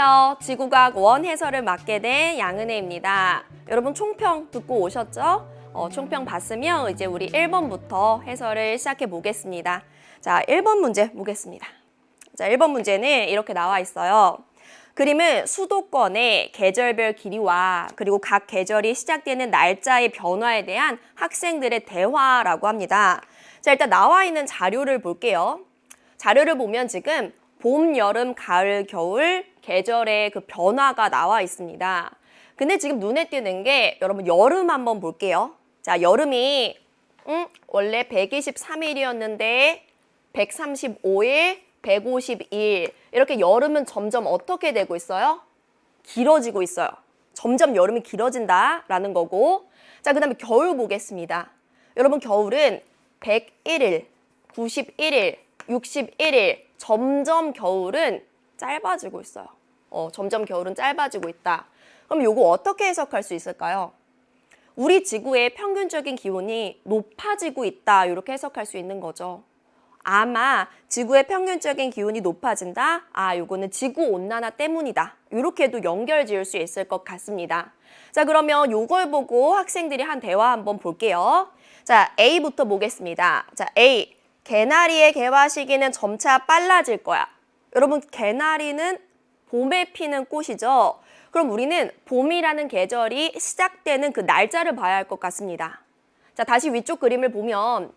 안녕하세요. 지구과학 원 해설을 맡게 된 양은혜입니다. 여러분 총평 듣고 오셨죠? 총평 봤으면 이제 우리 1번부터 해설을 시작해 보겠습니다. 자, 1번 문제 보겠습니다. 자, 1번 문제는 이렇게 나와 있어요. 그림은 수도권의 계절별 길이와 그리고 각 계절이 시작되는 날짜의 변화에 대한 학생들의 대화라고 합니다. 자, 일단 나와 있는 자료를 볼게요. 자료를 보면 지금 봄, 여름, 가을, 겨울 계절의 그 변화가 나와 있습니다. 근데 지금 눈에 띄는 게 여러분 여름 한번 볼게요. 자, 여름이 원래 123일이었는데 135일, 152일 이렇게 여름은 점점 어떻게 되고 있어요? 길어지고 있어요. 점점 여름이 길어진다라는 거고. 자, 그다음에 겨울 보겠습니다. 여러분 겨울은 101일, 91일, 61일 점점 겨울은 짧아지고 있어요. 점점 겨울은 짧아지고 있다. 그럼 이거 어떻게 해석할 수 있을까요? 우리 지구의 평균적인 기온이 높아지고 있다. 이렇게 해석할 수 있는 거죠. 아마 지구의 평균적인 기온이 높아진다. 요거는 지구온난화 때문이다. 이렇게도 연결 지을 수 있을 것 같습니다. 자, 그러면 요걸 보고 학생들이 한 대화 한번 볼게요. 자, A부터 보겠습니다. 자, A. 개나리의 개화 시기는 점차 빨라질 거야. 여러분, 개나리는 봄에 피는 꽃이죠. 그럼 우리는 봄이라는 계절이 시작되는 그 날짜를 봐야 할 것 같습니다. 자, 다시 위쪽 그림을 보면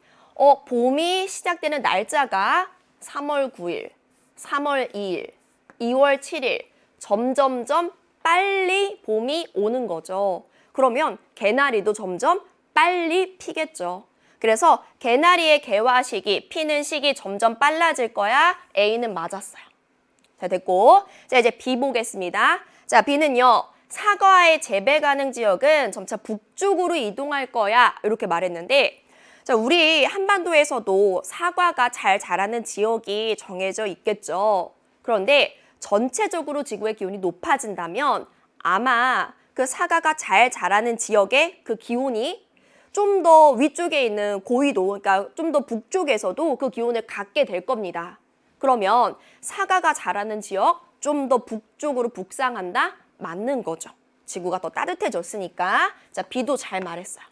봄이 시작되는 날짜가 3월 9일, 3월 2일, 2월 7일 점점점 빨리 봄이 오는 거죠. 그러면 개나리도 점점 빨리 피겠죠. 그래서 개나리의 개화 시기, 피는 시기 점점 빨라질 거야. A는 맞았어요. 자, 됐고. 자, 이제 B 보겠습니다. 자, B는요. 사과의 재배 가능 지역은 점차 북쪽으로 이동할 거야. 이렇게 말했는데 자, 우리 한반도에서도 사과가 잘 자라는 지역이 정해져 있겠죠. 그런데 전체적으로 지구의 기온이 높아진다면 아마 그 사과가 잘 자라는 지역의 그 기온이 좀 더 위쪽에 있는 고위도, 그러니까 좀 더 북쪽에서도 그 기온을 갖게 될 겁니다. 그러면 사과가 자라는 지역 좀 더 북쪽으로 북상한다? 맞는 거죠. 지구가 더 따뜻해졌으니까. 자, B도 잘 말했어요.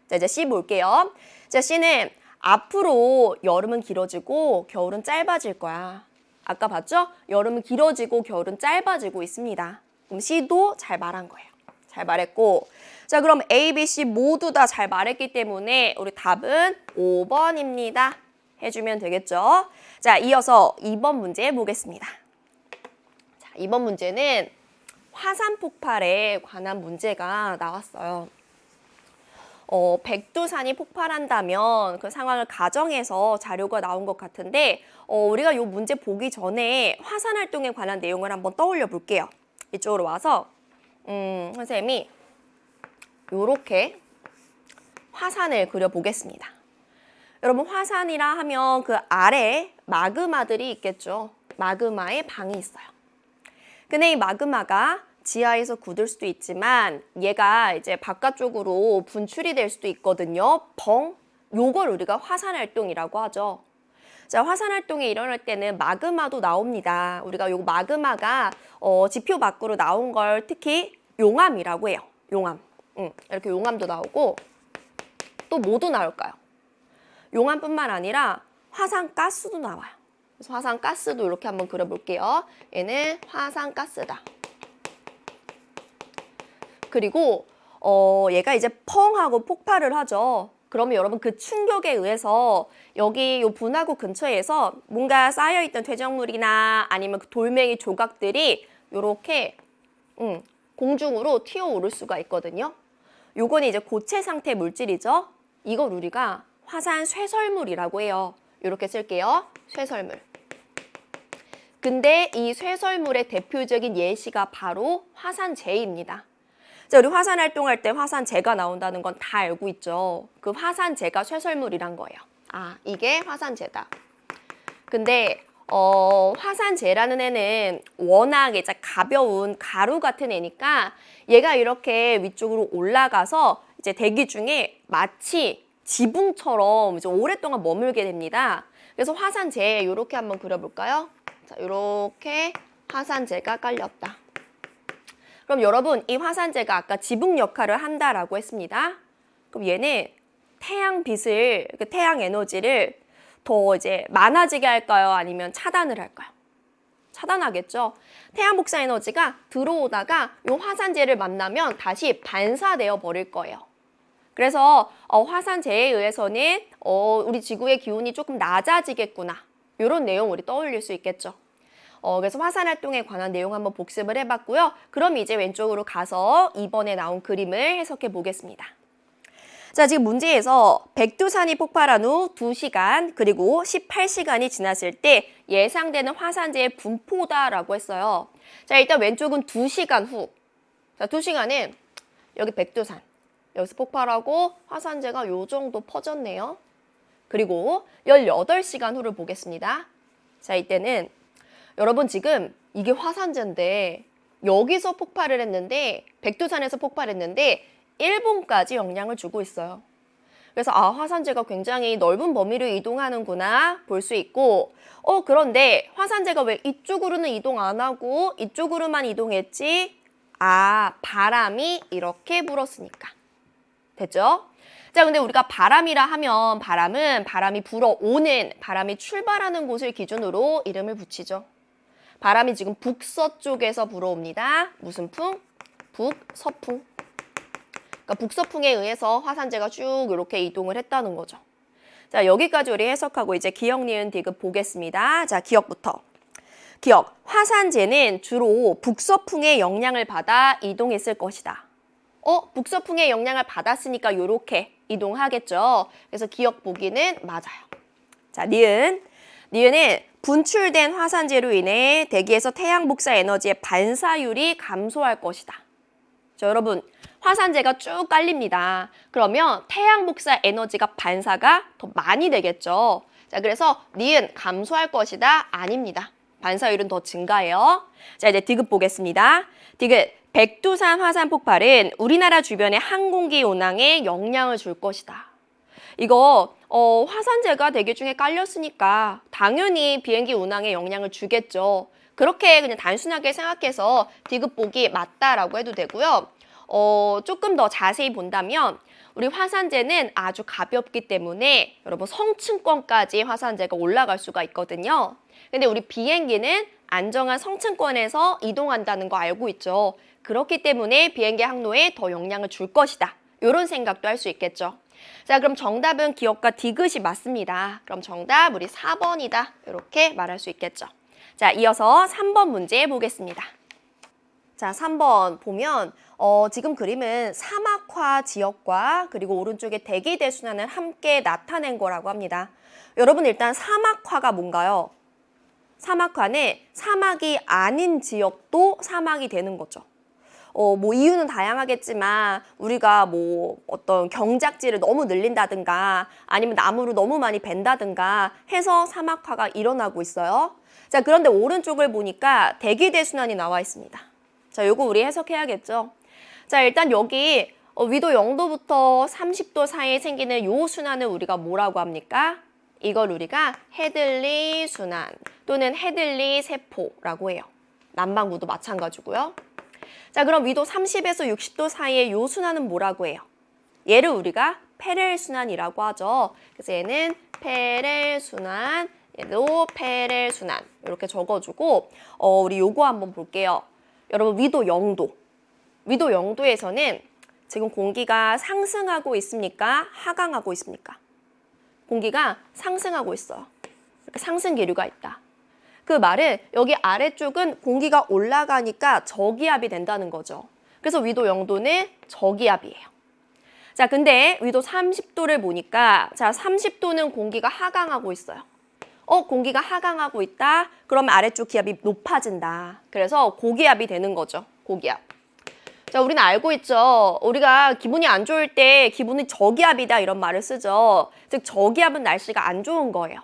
자, 이제 C 볼게요. 자, C는 앞으로 여름은 길어지고 겨울은 짧아질 거야. 아까 봤죠? 여름은 길어지고 겨울은 짧아지고 있습니다. 그럼 C도 잘 말한 거예요. 잘 말했고. 자, 그럼 A, B, C 모두 다 잘 말했기 때문에 우리 답은 5번입니다. 해주면 되겠죠? 자, 이어서 2번 문제 보겠습니다. 자, 2번 문제는 화산 폭발에 관한 문제가 나왔어요. 백두산이 폭발한다면 그 상황을 가정해서 자료가 나온 것 같은데 우리가 이 문제 보기 전에 화산 활동에 관한 내용을 한번 떠올려 볼게요. 이쪽으로 와서 선생님이 요렇게 화산을 그려보겠습니다. 여러분 화산이라 하면 그 아래 마그마들이 있겠죠. 마그마에 방이 있어요. 근데 이 마그마가 지하에서 굳을 수도 있지만 얘가 이제 바깥쪽으로 분출이 될 수도 있거든요. 요걸 우리가 화산 활동이라고 하죠. 자, 화산 활동이 일어날 때는 마그마도 나옵니다. 우리가 요 마그마가 지표 밖으로 나온 걸 특히 용암이라고 해요. 용암. 이렇게 용암도 나오고 또 뭐도 나올까요? 용암뿐만 아니라 화산가스도 나와요. 그래서 화산가스도 이렇게 한번 그려볼게요. 얘는 화산가스다. 그리고 얘가 이제 펑 하고 폭발을 하죠. 그러면 여러분 그 충격에 의해서 여기 요 분화구 근처에서 뭔가 쌓여있던 퇴적물이나 아니면 그 돌멩이 조각들이 요렇게 공중으로 튀어오를 수가 있거든요. 요건 이제 고체 상태 물질이죠. 이걸 우리가 화산 쇠설물이라고 해요. 이렇게 쓸게요. 쇠설물. 근데 이 쇠설물의 대표적인 예시가 바로 화산재입니다. 자, 우리 화산 활동할 때 화산재가 나온다는 건 다 알고 있죠. 그 화산재가 쇠설물이란 거예요. 이게 화산재다. 근데 화산재라는 애는 워낙 이제 가벼운 가루 같은 애니까 얘가 이렇게 위쪽으로 올라가서 이제 대기 중에 마치 지붕처럼 이제 오랫동안 머물게 됩니다. 그래서 화산재 이렇게 한번 그려볼까요? 자, 이렇게 화산재가 깔렸다. 그럼 여러분 이 화산재가 아까 지붕 역할을 한다라고 했습니다. 그럼 얘는 태양빛을, 그 태양 에너지를 더 이제 많아지게 할까요? 아니면 차단을 할까요? 차단하겠죠. 태양 복사 에너지가 들어오다가 이 화산재를 만나면 다시 반사되어 버릴 거예요. 그래서 화산재에 의해서는 우리 지구의 기온이 조금 낮아지겠구나. 이런 내용 우리 떠올릴 수 있겠죠. 그래서 화산 활동에 관한 내용 한번 복습을 해봤고요. 그럼 이제 왼쪽으로 가서 이번에 나온 그림을 해석해 보겠습니다. 자, 지금 문제에서 백두산이 폭발한 후 2시간 그리고 18시간이 지났을 때 예상되는 화산재의 분포다라고 했어요. 자, 일단 왼쪽은 2시간 후. 자, 2시간은 여기 백두산. 여기서 폭발하고 화산재가 요 정도 퍼졌네요. 그리고 18시간 후를 보겠습니다. 자, 이때는 여러분 지금 이게 화산재인데 여기서 폭발을 했는데 백두산에서 폭발했는데 일본까지 영향을 주고 있어요. 그래서 화산재가 굉장히 넓은 범위를 이동하는구나 볼 수 있고 그런데 화산재가 왜 이쪽으로는 이동 안 하고 이쪽으로만 이동했지? 바람이 이렇게 불었으니까. 됐죠? 자, 근데 우리가 바람이라 하면 바람이 불어오는, 바람이 출발하는 곳을 기준으로 이름을 붙이죠. 바람이 지금 북서쪽에서 불어옵니다. 무슨 풍? 북서풍. 그러니까 북서풍에 의해서 화산재가 쭉 이렇게 이동을 했다는 거죠. 자, 여기까지 우리 해석하고 이제 기억, 니은, 디귿 보겠습니다. 자, 기억부터. 기억, 화산재는 주로 북서풍의 영향을 받아 이동했을 것이다. 북서풍의 영향을 받았으니까 이렇게 이동하겠죠. 그래서 기억 보기는 맞아요. 자, 니은. 니은은 분출된 화산재로 인해 대기에서 태양 복사 에너지의 반사율이 감소할 것이다. 자, 여러분, 화산재가 쭉 깔립니다. 그러면 태양 복사 에너지가 반사가 더 많이 되겠죠. 자, 그래서 니은 감소할 것이다. 아닙니다. 반사율은 더 증가해요. 자, 이제 디귿 보겠습니다. 디귿. 백두산 화산 폭발은 우리나라 주변의 항공기 운항에 영향을 줄 것이다. 이거 화산재가 대기 중에 깔렸으니까 당연히 비행기 운항에 영향을 주겠죠. 그렇게 그냥 단순하게 생각해서 디귿 보기 맞다라고 해도 되고요. 조금 더 자세히 본다면 우리 화산재는 아주 가볍기 때문에 여러분 성층권까지 화산재가 올라갈 수가 있거든요. 근데 우리 비행기는 안정한 성층권에서 이동한다는 거 알고 있죠. 그렇기 때문에 비행기 항로에 더 영향을 줄 것이다. 이런 생각도 할 수 있겠죠. 자, 그럼 정답은 기억과 디귿이 맞습니다. 그럼 정답 우리 4번이다. 이렇게 말할 수 있겠죠. 자, 이어서 3번 문제 보겠습니다. 자, 3번 보면 지금 그림은 사막화 지역과 그리고 오른쪽에 대기대순환을 함께 나타낸 거라고 합니다. 여러분 일단 사막화가 뭔가요? 사막화는 사막이 아닌 지역도 사막이 되는 거죠. 뭐 이유는 다양하겠지만 우리가 뭐 어떤 경작지를 너무 늘린다든가 아니면 나무를 너무 많이 벤다든가 해서 사막화가 일어나고 있어요. 자, 그런데 오른쪽을 보니까 대기대순환이 나와 있습니다. 자, 요거 우리 해석해야겠죠. 자, 일단 여기 위도 0도부터 30도 사이에 생기는 요 순환을 우리가 뭐라고 합니까? 이걸 우리가 해들리 순환 또는 해들리 세포라고 해요. 남반구도 마찬가지고요. 자, 그럼 위도 30에서 60도 사이의 요 순환은 뭐라고 해요? 얘를 우리가 페렐 순환이라고 하죠. 그래서 얘는 페렐 순환, 얘도 페렐 순환 이렇게 적어주고 우리 요거 한번 볼게요. 여러분 위도 0도. 위도 0도에서는 지금 공기가 상승하고 있습니까? 하강하고 있습니까? 공기가 상승하고 있어요. 이렇게 상승 기류가 있다. 그 말은 여기 아래쪽은 공기가 올라가니까 저기압이 된다는 거죠. 그래서 위도 0도는 저기압이에요. 자, 근데 위도 30도를 보니까 자, 30도는 공기가 하강하고 있어요. 공기가 하강하고 있다. 그러면 아래쪽 기압이 높아진다. 그래서 고기압이 되는 거죠. 고기압. 자, 우리는 알고 있죠. 우리가 기분이 안 좋을 때 기분이 저기압이다 이런 말을 쓰죠. 즉 저기압은 날씨가 안 좋은 거예요.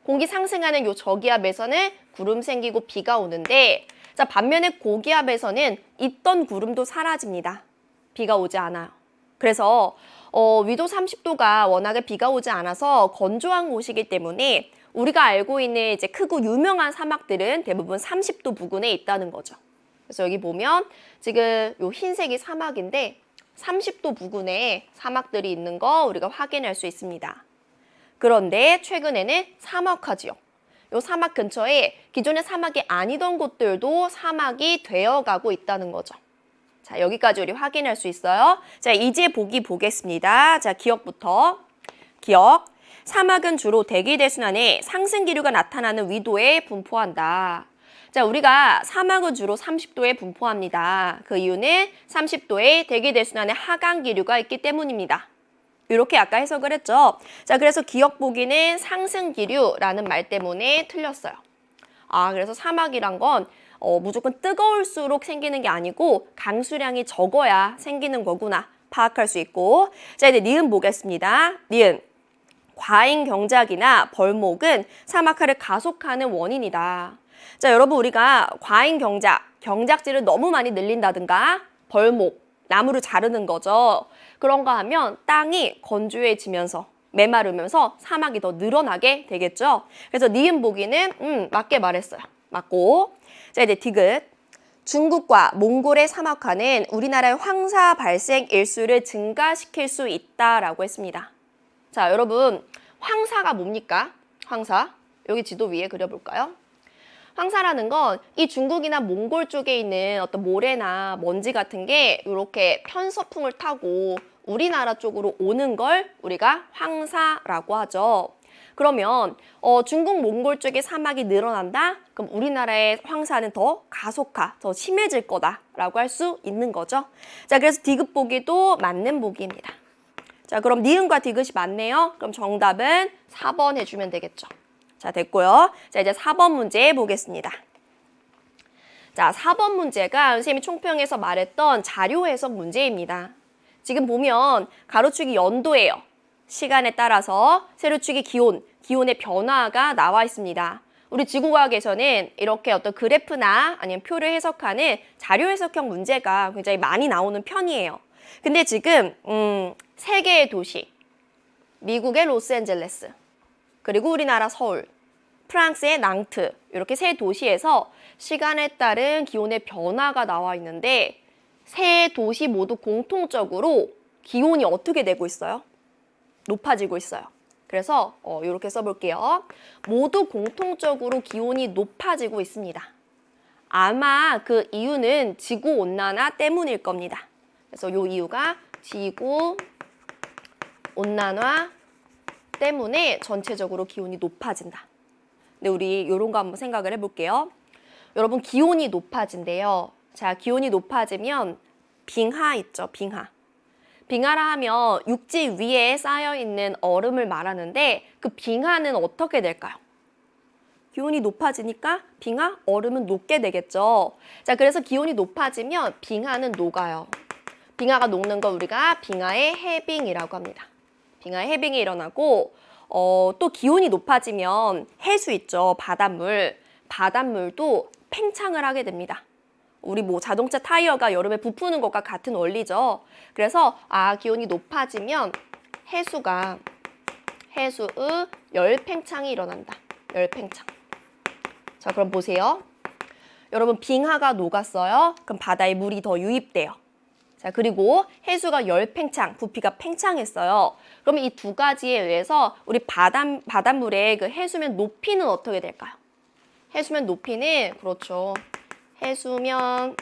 공기 상승하는 요 저기압에서는 구름 생기고 비가 오는데 자, 반면에 고기압에서는 있던 구름도 사라집니다. 비가 오지 않아요. 그래서 위도 30도가 워낙에 비가 오지 않아서 건조한 곳이기 때문에 우리가 알고 있는 이제 크고 유명한 사막들은 대부분 30도 부근에 있다는 거죠. 그래서 여기 보면 지금 요 흰색이 사막인데 30도 부근에 사막들이 있는 거 우리가 확인할 수 있습니다. 그런데 최근에는 사막화지요. 요 사막 근처에 기존에 사막이 아니던 곳들도 사막이 되어가고 있다는 거죠. 자, 여기까지 우리 확인할 수 있어요. 자, 이제 보기 보겠습니다. 자, 기억부터. 기억. 사막은 주로 대기대순환에 상승 기류가 나타나는 위도에 분포한다. 자, 우리가 사막은 주로 30도에 분포합니다. 그 이유는 30도에 대기대순환에 하강 기류가 있기 때문입니다. 이렇게 아까 해석을 했죠. 자, 그래서 기억 보기는 상승 기류라는 말 때문에 틀렸어요. 아, 그래서 사막이란 건 무조건 뜨거울수록 생기는 게 아니고 강수량이 적어야 생기는 거구나 파악할 수 있고. 자, 이제 니은 보겠습니다. 니은. 과잉 경작이나 벌목은 사막화를 가속하는 원인이다. 자, 여러분 우리가 과잉 경작, 경작지를 너무 많이 늘린다든가 벌목, 나무를 자르는 거죠. 그런가 하면 땅이 건조해지면서 메마르면서 사막이 더 늘어나게 되겠죠. 그래서 니은 보기는 맞게 말했어요. 맞고. 자, 이제 디귿. 중국과 몽골의 사막화는 우리나라의 황사 발생 일수를 증가시킬 수 있다라고 했습니다. 자, 여러분 황사가 뭡니까? 황사. 여기 지도 위에 그려볼까요? 황사라는 건 이 중국이나 몽골 쪽에 있는 어떤 모래나 먼지 같은 게 이렇게 편서풍을 타고 우리나라 쪽으로 오는 걸 우리가 황사라고 하죠. 그러면 중국, 몽골 쪽에 사막이 늘어난다? 그럼 우리나라의 황사는 더 가속화, 더 심해질 거다라고 할 수 있는 거죠. 자, 그래서 디귿 보기도 맞는 보기입니다. 자, 그럼 니은과 디귿이 맞네요. 그럼 정답은 4번 해주면 되겠죠. 자, 됐고요. 자, 이제 4번 문제 보겠습니다. 자, 4번 문제가 선생님이 총평에서 말했던 자료 해석 문제입니다. 지금 보면 가로축이 연도예요. 시간에 따라서 세로축이 기온의 변화가 나와 있습니다. 우리 지구과학에서는 이렇게 어떤 그래프나 아니면 표를 해석하는 자료 해석형 문제가 굉장히 많이 나오는 편이에요. 근데 지금 세 개의 도시, 미국의 로스앤젤레스, 그리고 우리나라 서울, 프랑스의 낭트, 이렇게 세 도시에서 시간에 따른 기온의 변화가 나와 있는데 세 도시 모두 공통적으로 기온이 어떻게 되고 있어요? 높아지고 있어요. 그래서 이렇게 써볼게요. 모두 공통적으로 기온이 높아지고 있습니다. 아마 그 이유는 지구온난화 때문일 겁니다. 그래서 이 이유가 지구온난화 때문에 전체적으로 기온이 높아진다. 근데 우리 이런 거 한번 생각을 해볼게요. 여러분 기온이 높아진대요. 자, 기온이 높아지면 빙하 있죠, 빙하. 빙하라 하면 육지 위에 쌓여있는 얼음을 말하는데 그 빙하는 어떻게 될까요? 기온이 높아지니까 빙하, 얼음은 녹게 되겠죠. 자, 그래서 기온이 높아지면 빙하는 녹아요. 빙하가 녹는 걸 우리가 빙하의 해빙이라고 합니다. 빙하의 해빙이 일어나고 또 기온이 높아지면 해수 있죠, 바닷물. 바닷물도 팽창을 하게 됩니다. 우리 뭐 자동차 타이어가 여름에 부푸는 것과 같은 원리죠. 그래서 기온이 높아지면 해수의 열팽창이 일어난다. 열팽창. 자, 그럼 보세요. 여러분 빙하가 녹았어요. 그럼 바다에 물이 더 유입돼요. 자, 그리고 해수가 열팽창, 부피가 팽창했어요. 그러면 이 두 가지에 의해서 우리 바닷물의 그 해수면 높이는 어떻게 될까요? 해수면 높이는 그렇죠. 해수면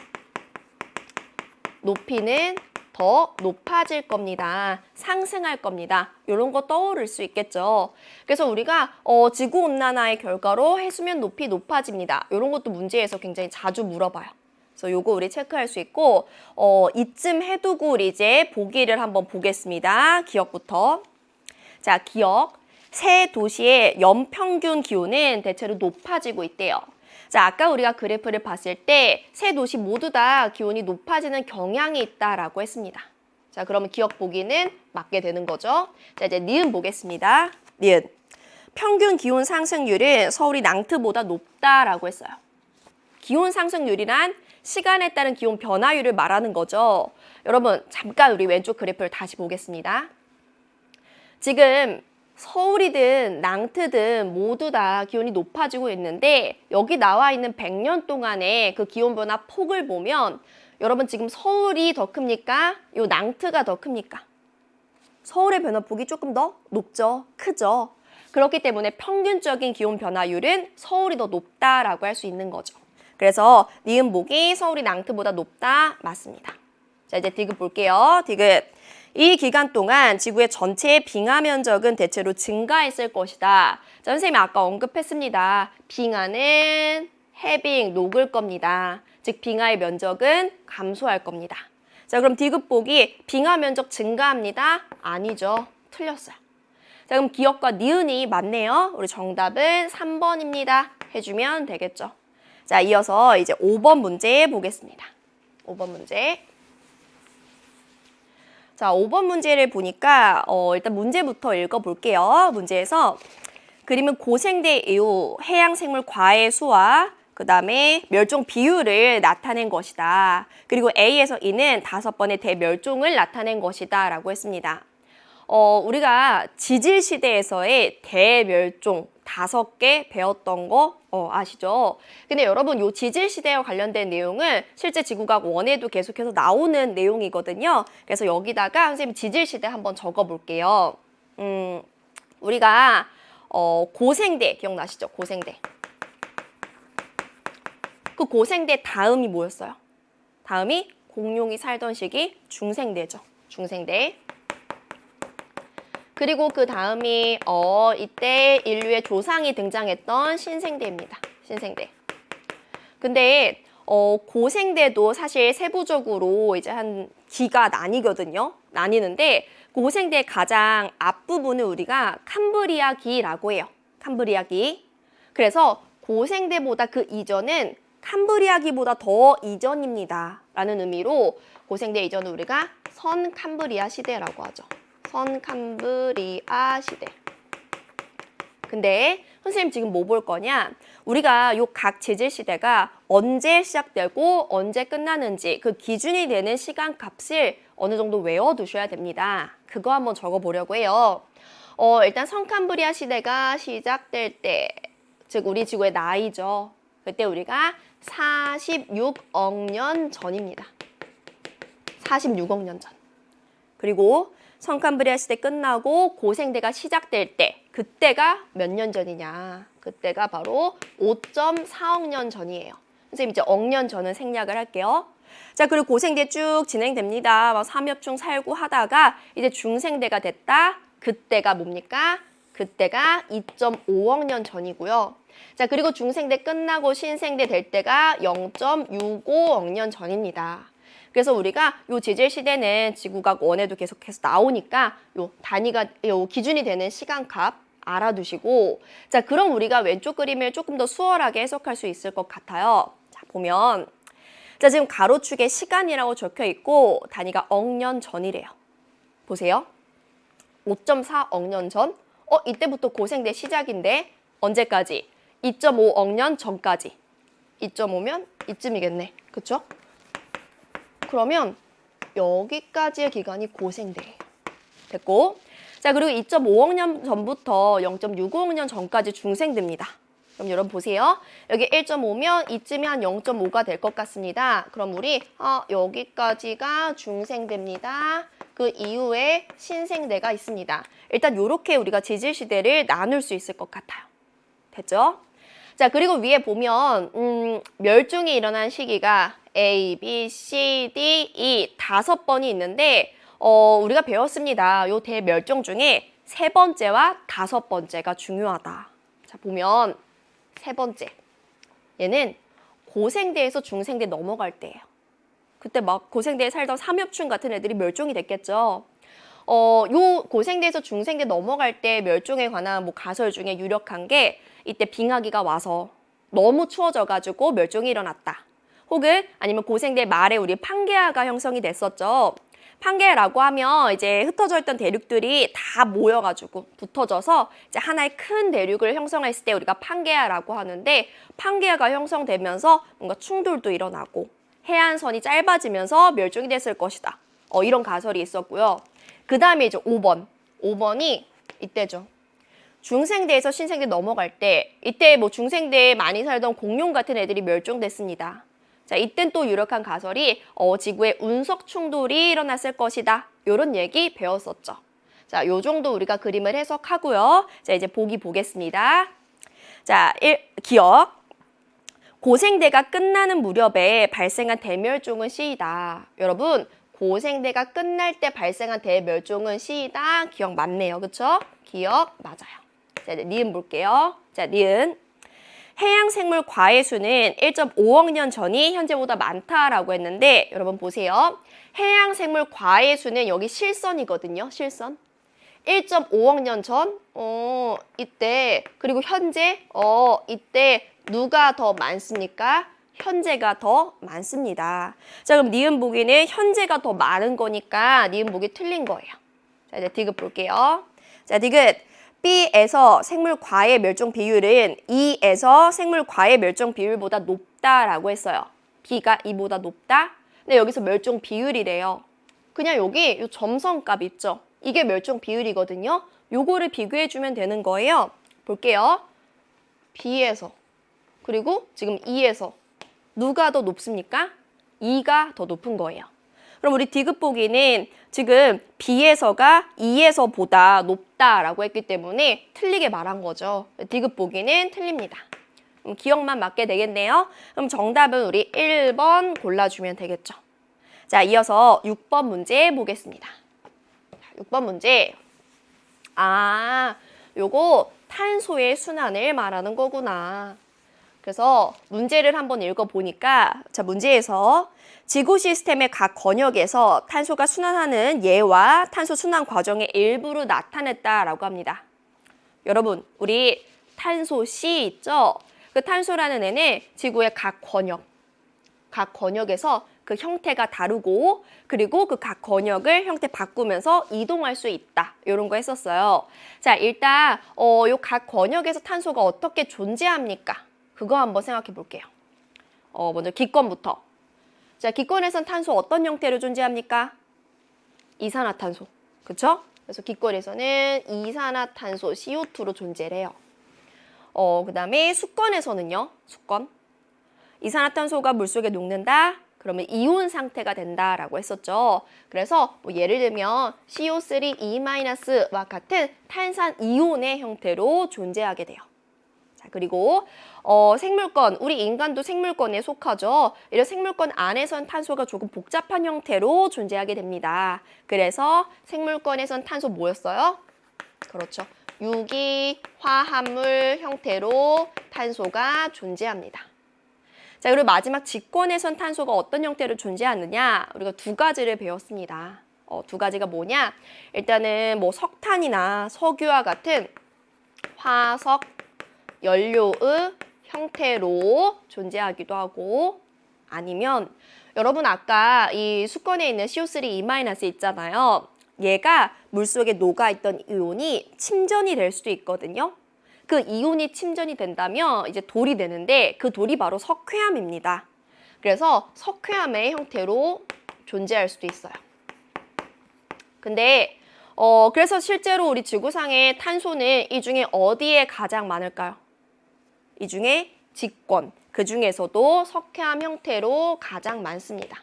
높이는 더 높아질 겁니다. 상승할 겁니다. 이런 거 떠오를 수 있겠죠. 그래서 우리가 지구온난화의 결과로 해수면 높이 높아집니다. 이런 것도 문제에서 굉장히 자주 물어봐요. 그래서 요거 우리 체크할 수 있고 이쯤 해두고 우리 이제 보기를 한번 보겠습니다. 기억부터. 자, 기억. 세 도시의 연평균 기온은 대체로 높아지고 있대요. 자, 아까 우리가 그래프를 봤을 때 세 도시 모두 다 기온이 높아지는 경향이 있다라고 했습니다. 자, 그러면 기억 보기는 맞게 되는 거죠. 자, 이제 니은 보겠습니다. 니은. 평균 기온 상승률은 서울이 낭트보다 높다라고 했어요. 기온 상승률이란 시간에 따른 기온 변화율을 말하는 거죠. 여러분, 잠깐 우리 왼쪽 그래프를 다시 보겠습니다. 지금 서울이든 낭트든 모두 다 기온이 높아지고 있는데 여기 나와 있는 100년 동안의 그 기온 변화 폭을 보면 여러분 지금 서울이 더 큽니까? 요 낭트가 더 큽니까? 서울의 변화폭이 조금 더 높죠? 크죠? 그렇기 때문에 평균적인 기온 변화율은 서울이 더 높다라고 할 수 있는 거죠. 그래서 니은복이 서울이 낭트보다 높다 맞습니다. 자, 이제 디귿 볼게요. 디귿. 이 기간 동안 지구의 전체 빙하 면적은 대체로 증가했을 것이다. 자, 선생님이 아까 언급했습니다. 빙하는 해빙, 녹을 겁니다. 즉 빙하의 면적은 감소할 겁니다. 자, 그럼 디귿복이 빙하 면적 증가합니다. 아니죠. 틀렸어요. 자, 그럼 기억과 니은이 맞네요. 우리 정답은 3번입니다. 해주면 되겠죠. 자, 이어서 이제 5번 문제 보겠습니다. 5번 문제. 자, 5번 문제를 보니까 일단 문제부터 읽어볼게요. 문제에서 그림은 고생대 이후 해양생물 과해 수와 그 다음에 멸종 비율을 나타낸 것이다. 그리고 A에서 E는 5번의 대멸종을 나타낸 것이다 라고 했습니다. 우리가 지질시대에서의 대멸종 5개 배웠던 거 아시죠? 근데 여러분 요 지질시대와 관련된 내용은 실제 지구과학 1에도 계속해서 나오는 내용이거든요. 그래서 여기다가 선생님 지질시대 한번 적어볼게요. 우리가 고생대 기억나시죠? 고생대. 그 고생대 다음이 뭐였어요? 다음이 공룡이 살던 시기 중생대죠. 중생대. 그리고 그 다음이 이때 인류의 조상이 등장했던 신생대입니다. 신생대. 근데 고생대도 사실 세부적으로 이제 한 기가 나뉘거든요. 나뉘는데 고생대 가장 앞부분을 우리가 캄브리아 기라고 해요. 캄브리아 기. 그래서 고생대보다 그 이전은 캄브리아 기보다 더 이전입니다. 라는 의미로 고생대 이전을 우리가 선캄브리아 시대라고 하죠. 선캄브리아 시대. 근데 선생님 지금 뭐 볼 거냐? 우리가 요 각 지질 시대가 언제 시작되고 언제 끝나는지 그 기준이 되는 시간 값을 어느 정도 외워두셔야 됩니다. 그거 한번 적어보려고 해요. 일단 선캄브리아 시대가 시작될 때, 즉 우리 지구의 나이죠. 그때 우리가 46억 년 전입니다. 46억 년 전. 그리고 선캄브리아 시대 끝나고 고생대가 시작될 때 그때가 몇 년 전이냐? 그때가 바로 5.4억 년 전이에요. 선생님 이제 억년 전은 생략을 할게요. 자, 그리고 고생대 쭉 진행됩니다. 막 삼엽충 살고 하다가 이제 중생대가 됐다. 그때가 뭡니까? 그때가 2.5억 년 전이고요. 자, 그리고 중생대 끝나고 신생대 될 때가 0.65억 년 전입니다. 그래서 우리가 요 지질 시대는 지구과학 1에도 계속해서 나오니까 요 단위가 요 기준이 되는 시간값 알아두시고, 자, 그럼 우리가 왼쪽 그림을 조금 더 수월하게 해석할 수 있을 것 같아요. 자, 보면 자, 지금 가로축에 시간이라고 적혀 있고 단위가 억년 전이래요. 보세요. 5.4억 년 전. 이때부터 고생대 시작인데 언제까지? 2.5억 년 전까지. 2.5면 이쯤이겠네. 그쵸? 그러면 여기까지의 기간이 고생대예요. 됐고, 자, 그리고 2.5억 년 전부터 0.65억 년 전까지 중생대입니다. 그럼 여러분 보세요. 여기 1.5면 이쯤이 한 0.5가 될 것 같습니다. 그럼 우리 여기까지가 중생대입니다. 그 이후에 신생대가 있습니다. 일단 이렇게 우리가 지질시대를 나눌 수 있을 것 같아요. 됐죠? 자, 그리고 위에 보면 멸종이 일어난 시기가 A, B, C, D, E 5번이 있는데 우리가 배웠습니다. 요 대멸종 중에 3번째와 5번째가 중요하다. 자, 보면 3번째. 얘는 고생대에서 중생대 넘어갈 때예요. 그때 막 고생대에 살던 삼엽충 같은 애들이 멸종이 됐겠죠. 요 고생대에서 중생대 넘어갈 때 멸종에 관한 뭐 가설 중에 유력한 게 이때 빙하기가 와서 너무 추워져가지고 멸종이 일어났다. 혹은 아니면 고생대 말에 우리 판게아가 형성이 됐었죠. 판게아라고 하면 이제 흩어져 있던 대륙들이 다 모여가지고 붙어져서 이제 하나의 큰 대륙을 형성했을 때 우리가 판게아라고 하는데, 판게아가 형성되면서 뭔가 충돌도 일어나고 해안선이 짧아지면서 멸종이 됐을 것이다. 이런 가설이 있었고요. 그 다음에 이제 5번. 5번이 이때죠. 중생대에서 신생대 넘어갈 때 이때 뭐 중생대에 많이 살던 공룡 같은 애들이 멸종됐습니다. 자, 이땐 또 유력한 가설이 지구에 운석 충돌이 일어났을 것이다. 이런 얘기 배웠었죠. 자, 요 정도 우리가 그림을 해석하고요. 자, 이제 보기 보겠습니다. 자, 기억. 고생대가 끝나는 무렵에 발생한 대멸종은 C이다. 여러분, 고생대가 끝날 때 발생한 대멸종은 C이다. 기억 맞네요. 그쵸? 기억 맞아요. 자, 이제 니은 볼게요. 자, 니은. 해양생물 과해 수는 1.5억 년 전이 현재보다 많다라고 했는데 여러분 보세요. 해양생물 과해 수는 여기 실선이거든요. 실선. 1.5억 년 전, 이때, 그리고 현재, 이때 누가 더 많습니까? 현재가 더 많습니다. 자, 그럼 니은 보기는 현재가 더 많은 거니까 니은 보기 틀린 거예요. 자, 이제 디귿 볼게요. 자, 디귿. B에서 생물 과해 멸종 비율은 E에서 생물 과해 멸종 비율보다 높다라고 했어요. B가 E보다 높다? 근데 여기서 멸종 비율이래요. 그냥 여기 요 점성값 있죠? 이게 멸종 비율이거든요. 요거를 비교해주면 되는 거예요. 볼게요. B에서 그리고 지금 E에서 누가 더 높습니까? E가 더 높은 거예요. 그럼 우리 디귿 보기는 지금 B에서가 E에서보다 높다라고 했기 때문에 틀리게 말한 거죠. 디귿 보기는 틀립니다. 그럼 기억만 맞게 되겠네요. 그럼 정답은 우리 1번 골라주면 되겠죠. 자, 이어서 6번 문제 보겠습니다. 6번 문제. 요거 탄소의 순환을 말하는 거구나. 그래서 문제를 한번 읽어보니까 자, 문제에서 지구 시스템의 각 권역에서 탄소가 순환하는 예와 탄소 순환 과정의 일부로 나타냈다라고 합니다. 여러분, 우리 탄소 C 있죠? 그 탄소라는 애는 지구의 각 권역에서 그 형태가 다르고 그리고 그 각 권역을 형태 바꾸면서 이동할 수 있다. 이런 거 했었어요. 자, 일단 요 각 권역에서 탄소가 어떻게 존재합니까? 그거 한번 생각해 볼게요. 먼저 기권부터. 자, 기권에선 탄소 어떤 형태로 존재합니까? 이산화탄소. 그쵸? 그래서 기권에서는 이산화탄소 CO2로 존재를 해요. 그 다음에 수권에서는요. 수권. 이산화탄소가 물속에 녹는다. 그러면 이온 상태가 된다라고 했었죠. 그래서 뭐 예를 들면 CO3E-와 같은 탄산 이온의 형태로 존재하게 돼요. 자, 그리고 생물권, 우리 인간도 생물권에 속하죠. 이런 생물권 안에선 탄소가 조금 복잡한 형태로 존재하게 됩니다. 그래서 생물권에선 탄소 뭐였어요? 그렇죠. 유기, 화합물 형태로 탄소가 존재합니다. 자, 그리고 마지막 직권에선 탄소가 어떤 형태로 존재하느냐? 우리가 두 가지를 배웠습니다. 두 가지가 뭐냐? 일단은 뭐 석탄이나 석유와 같은 화석 연료의 형태로 존재하기도 하고 아니면 여러분 아까 이 수건에 있는 CO3E- 있잖아요. 얘가 물속에 녹아있던 이온이 침전이 될 수도 있거든요. 그 이온이 침전이 된다면 이제 돌이 되는데 그 돌이 바로 석회암입니다. 그래서 석회암의 형태로 존재할 수도 있어요. 근데 그래서 실제로 우리 지구상의 탄소는 이 중에 어디에 가장 많을까요? 이 중에 직권, 그 중에서도 석회암 형태로 가장 많습니다.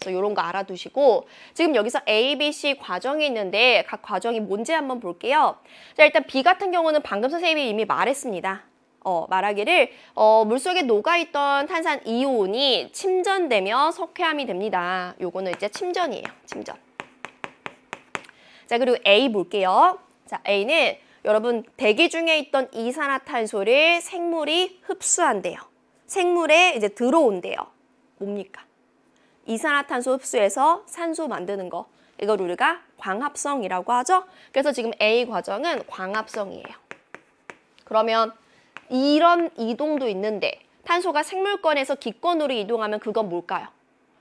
그래서 이런 거 알아두시고 지금 여기서 A, B, C 과정이 있는데 각 과정이 뭔지 한번 볼게요. 자, 일단 B 같은 경우는 방금 선생님이 이미 말했습니다. 말하기를 물속에 녹아있던 탄산 이온이 침전되면 석회암이 됩니다. 요거는 이제 침전이에요. 침전. 자, 그리고 A 볼게요. 자, A는 여러분 대기 중에 있던 이산화탄소를 생물이 흡수한대요. 생물에 이제 들어온대요. 뭡니까? 이산화탄소 흡수해서 산소 만드는 거. 이걸 우리가 광합성이라고 하죠. 그래서 지금 A 과정은 광합성이에요. 그러면 이런 이동도 있는데 탄소가 생물권에서 기권으로 이동하면 그건 뭘까요?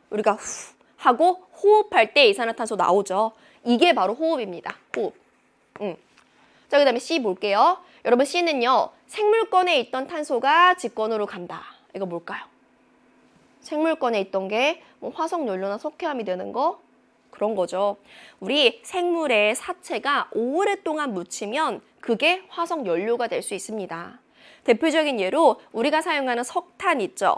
우리가 후 하고 호흡할 때 이산화탄소 나오죠. 이게 바로 호흡입니다. 호흡. 자, 그 다음에 C 볼게요. 여러분 C는요. 생물권에 있던 탄소가 직권으로 간다. 이거 뭘까요? 생물권에 있던 게 뭐 화석 연료나 석회암이 되는 거 그런 거죠. 우리 생물의 사체가 오랫동안 묻히면 그게 화석 연료가 될 수 있습니다. 대표적인 예로 우리가 사용하는 석탄 있죠.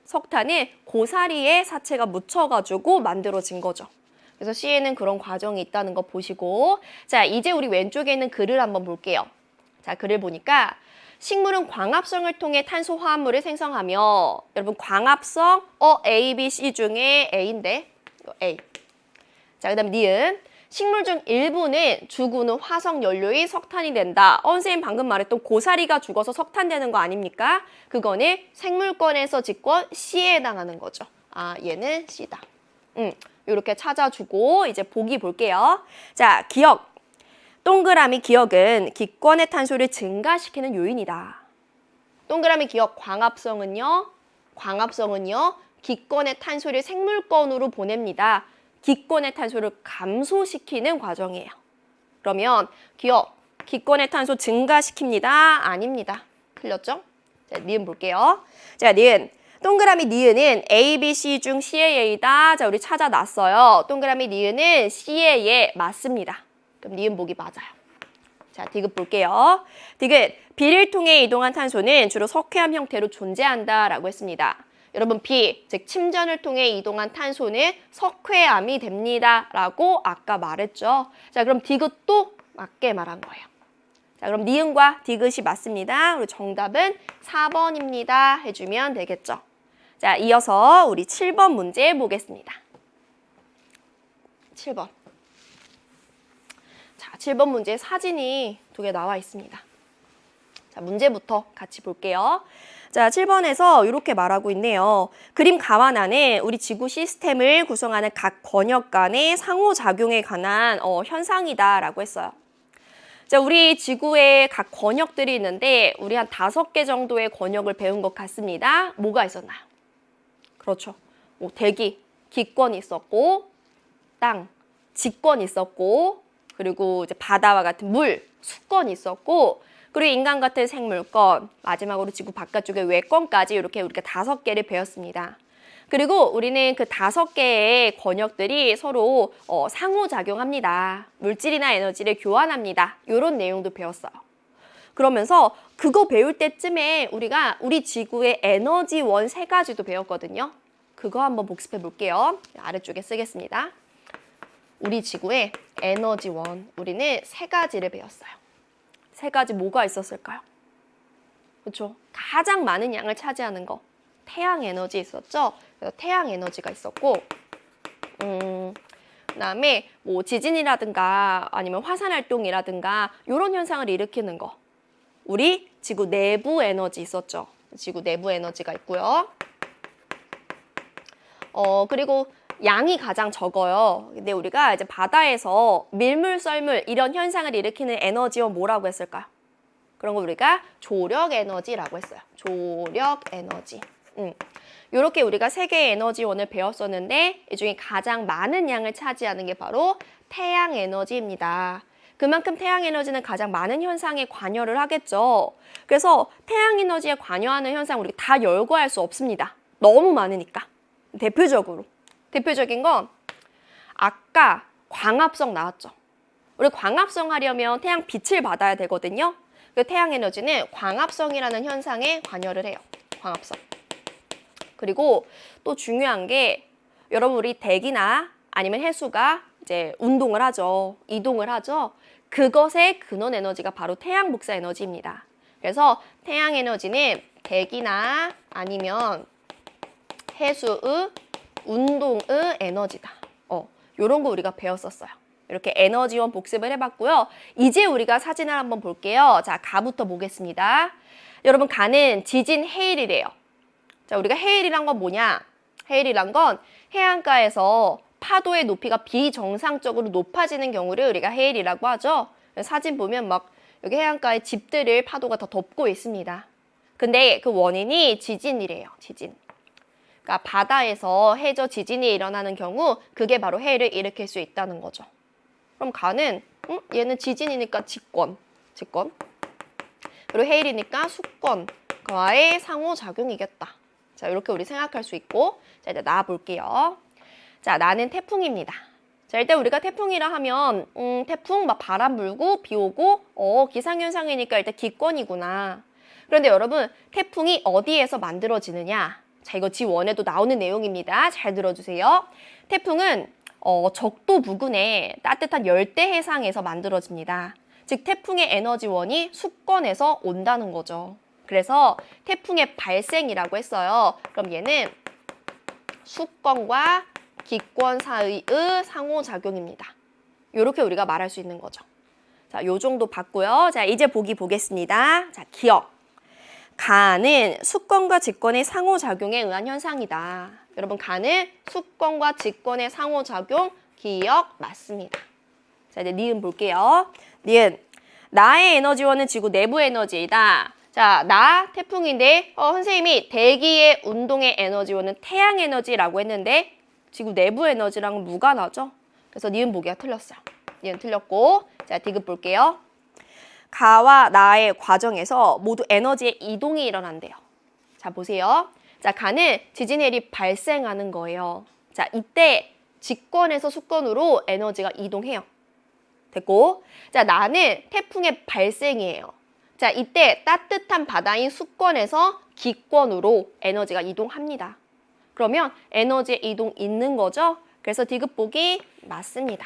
석탄은 고사리에 사체가 묻혀가지고 만들어진 거죠. 그래서 C에는 그런 과정이 있다는 거 보시고, 자, 이제 우리 왼쪽에 있는 글을 한번 볼게요. 자, 글을 보니까 식물은 광합성을 통해 탄소 화합물을 생성하며, 여러분 광합성 A, B, C 중에 A인데 이거 A. 자, 그다음에 니은 식물 중 일부는 죽으는 화석 연료의 석탄이 된다. 선생님 방금 말했던 고사리가 죽어서 석탄 되는 거 아닙니까? 그거는 생물권에서 직권 C에 해당하는 거죠. 아, 얘는 C다. 이렇게 찾아주고 이제 보기 볼게요. 자, 기억. 동그라미 기억은 기권의 탄소를 증가시키는 요인이다. 동그라미 기억 광합성은요. 기권의 탄소를 생물권으로 보냅니다. 기권의 탄소를 감소시키는 과정이에요. 그러면 기억, 기권의 탄소 증가시킵니다. 아닙니다. 틀렸죠? 자, 니은 볼게요. 자, 니은. 동그라미 니은은 A, B, C 중 C의 예이다. 자, 우리 찾아놨어요. 동그라미 니은은 C의 예 맞습니다. 그럼 니은 보기 맞아요. 자, 디귿 볼게요. 디귿, 비를 통해 이동한 탄소는 주로 석회암 형태로 존재한다라고 했습니다. 여러분, 비, 즉 침전을 통해 이동한 탄소는 석회암이 됩니다. 라고 아까 말했죠. 자, 그럼 디귿도 맞게 말한 거예요. 자, 그럼 니은과 디귿이 맞습니다. 우리 정답은 4번입니다. 해주면 되겠죠. 자, 이어서 우리 7번 문제 보겠습니다. 7번. 자, 7번 문제 사진이 2개 나와 있습니다. 자, 문제부터 같이 볼게요. 자, 7번에서 이렇게 말하고 있네요. 그림 가만 안에 우리 지구 시스템을 구성하는 각 권역 간의 상호작용에 관한 현상이다라고 했어요. 자, 우리 지구에 각 권역들이 있는데 우리 한 5개 정도의 권역을 배운 것 같습니다. 뭐가 있었나요? 그렇죠. 대기, 기권이 있었고, 땅, 지권이 있었고, 그리고 이제 바다와 같은 물, 수권이 있었고, 그리고 인간 같은 생물권, 마지막으로 지구 바깥쪽의 외권까지 이렇게 우리가 5개를 배웠습니다. 그리고 우리는 그 5개의 권역들이 서로 상호작용합니다. 물질이나 에너지를 교환합니다. 이런 내용도 배웠어요. 그러면서 그거 배울 때쯤에 우리가 우리 지구의 에너지원 3가지도 배웠거든요. 그거 한번 복습해 볼게요. 아래쪽에 쓰겠습니다. 우리 지구의 에너지원, 우리는 3가지를 배웠어요. 3가지 뭐가 있었을까요? 그렇죠? 가장 많은 양을 차지하는 거. 태양 에너지 있었죠? 그래서 태양 에너지가 있었고, 그다음에 뭐 지진이라든가 아니면 화산 활동이라든가 이런 현상을 일으키는 거. 우리 지구 내부 에너지 있었죠? 지구 내부 에너지가 있고요. 그리고 양이 가장 적어요. 근데 우리가 이제 바다에서 밀물, 썰물 이런 현상을 일으키는 에너지원 뭐라고 했을까요? 그런 거 우리가 조력 에너지라고 했어요. 조력 에너지. 이렇게 우리가 3개의 에너지원을 배웠었는데 이 중에 가장 많은 양을 차지하는 게 바로 태양 에너지입니다. 그만큼 태양 에너지는 가장 많은 현상에 관여를 하겠죠. 그래서 태양 에너지에 관여하는 현상 우리가 다 열거할 수 없습니다. 너무 많으니까. 대표적인 건 아까 광합성 나왔죠. 우리 광합성 하려면 태양 빛을 받아야 되거든요. 그 태양 에너지는 광합성이라는 현상에 관여를 해요. 광합성. 그리고 또 중요한 게 여러분 우리 대기나 아니면 해수가 이제 운동을 하죠. 이동을 하죠. 그것의 근원 에너지가 바로 태양 복사 에너지입니다. 그래서 태양 에너지는 대기나 아니면 해수의 운동의 에너지다. 요런 거 우리가 배웠었어요. 이렇게 에너지원 복습을 해봤고요. 이제 우리가 사진을 한번 볼게요. 자, 가부터 보겠습니다. 여러분, 가는 지진 해일이래요. 자, 우리가 해일이란 건 뭐냐? 해일이란 건 해안가에서 파도의 높이가 비정상적으로 높아지는 경우를 우리가 해일이라고 하죠. 사진 보면 막 여기 해안가에 집들을 파도가 더 덮고 있습니다. 근데 그 원인이 지진이래요. 지진. 그러니까 바다에서 해저 지진이 일어나는 경우 그게 바로 해일을 일으킬 수 있다는 거죠. 그럼 가는 얘는 지진이니까 직권. 그리고 해일이니까 수권과의 상호작용이겠다. 자, 이렇게 우리 생각할 수 있고, 자, 이제 나 볼게요. 자, 나는 태풍입니다. 자, 일단 우리가 태풍이라 하면 태풍 막 바람 불고 비 오고 기상현상이니까 일단 기권이구나. 그런데 여러분 태풍이 어디에서 만들어지느냐? 자, 이거 지원에도 나오는 내용입니다. 잘 들어주세요. 태풍은 적도 부근의 따뜻한 열대 해상에서 만들어집니다. 즉 태풍의 에너지원이 수권에서 온다는 거죠. 그래서 태풍의 발생이라고 했어요. 그럼 얘는 수권과 기권 사이의 상호작용입니다. 이렇게 우리가 말할 수 있는 거죠. 자, 요 정도 봤고요. 자, 이제 보기 보겠습니다. 자, 기억. 가는 수권과 직권의 상호작용에 의한 현상이다. 여러분, 가는 수권과 직권의 상호작용, 기억 맞습니다. 자, 이제 니은 볼게요. 니은. 나의 에너지원은 지구 내부 에너지이다. 자, 나 태풍인데 선생님이 대기의 운동의 에너지원은 태양 에너지라고 했는데 지구 내부 에너지랑 무관하죠? 그래서 니은 보기가 틀렸어요. 니은 틀렸고, 자, 디귿 볼게요. 가와 나의 과정에서 모두 에너지의 이동이 일어난대요. 자, 보세요. 자, 가는 지진헬이 발생하는 거예요. 자, 이때 직권에서 수권으로 에너지가 이동해요. 됐고, 자, 나는 태풍의 발생이에요. 자, 이때 따뜻한 바다인 수권에서 기권으로 에너지가 이동합니다. 그러면 에너지의 이동 있는 거죠? 그래서 디귿 보기 맞습니다.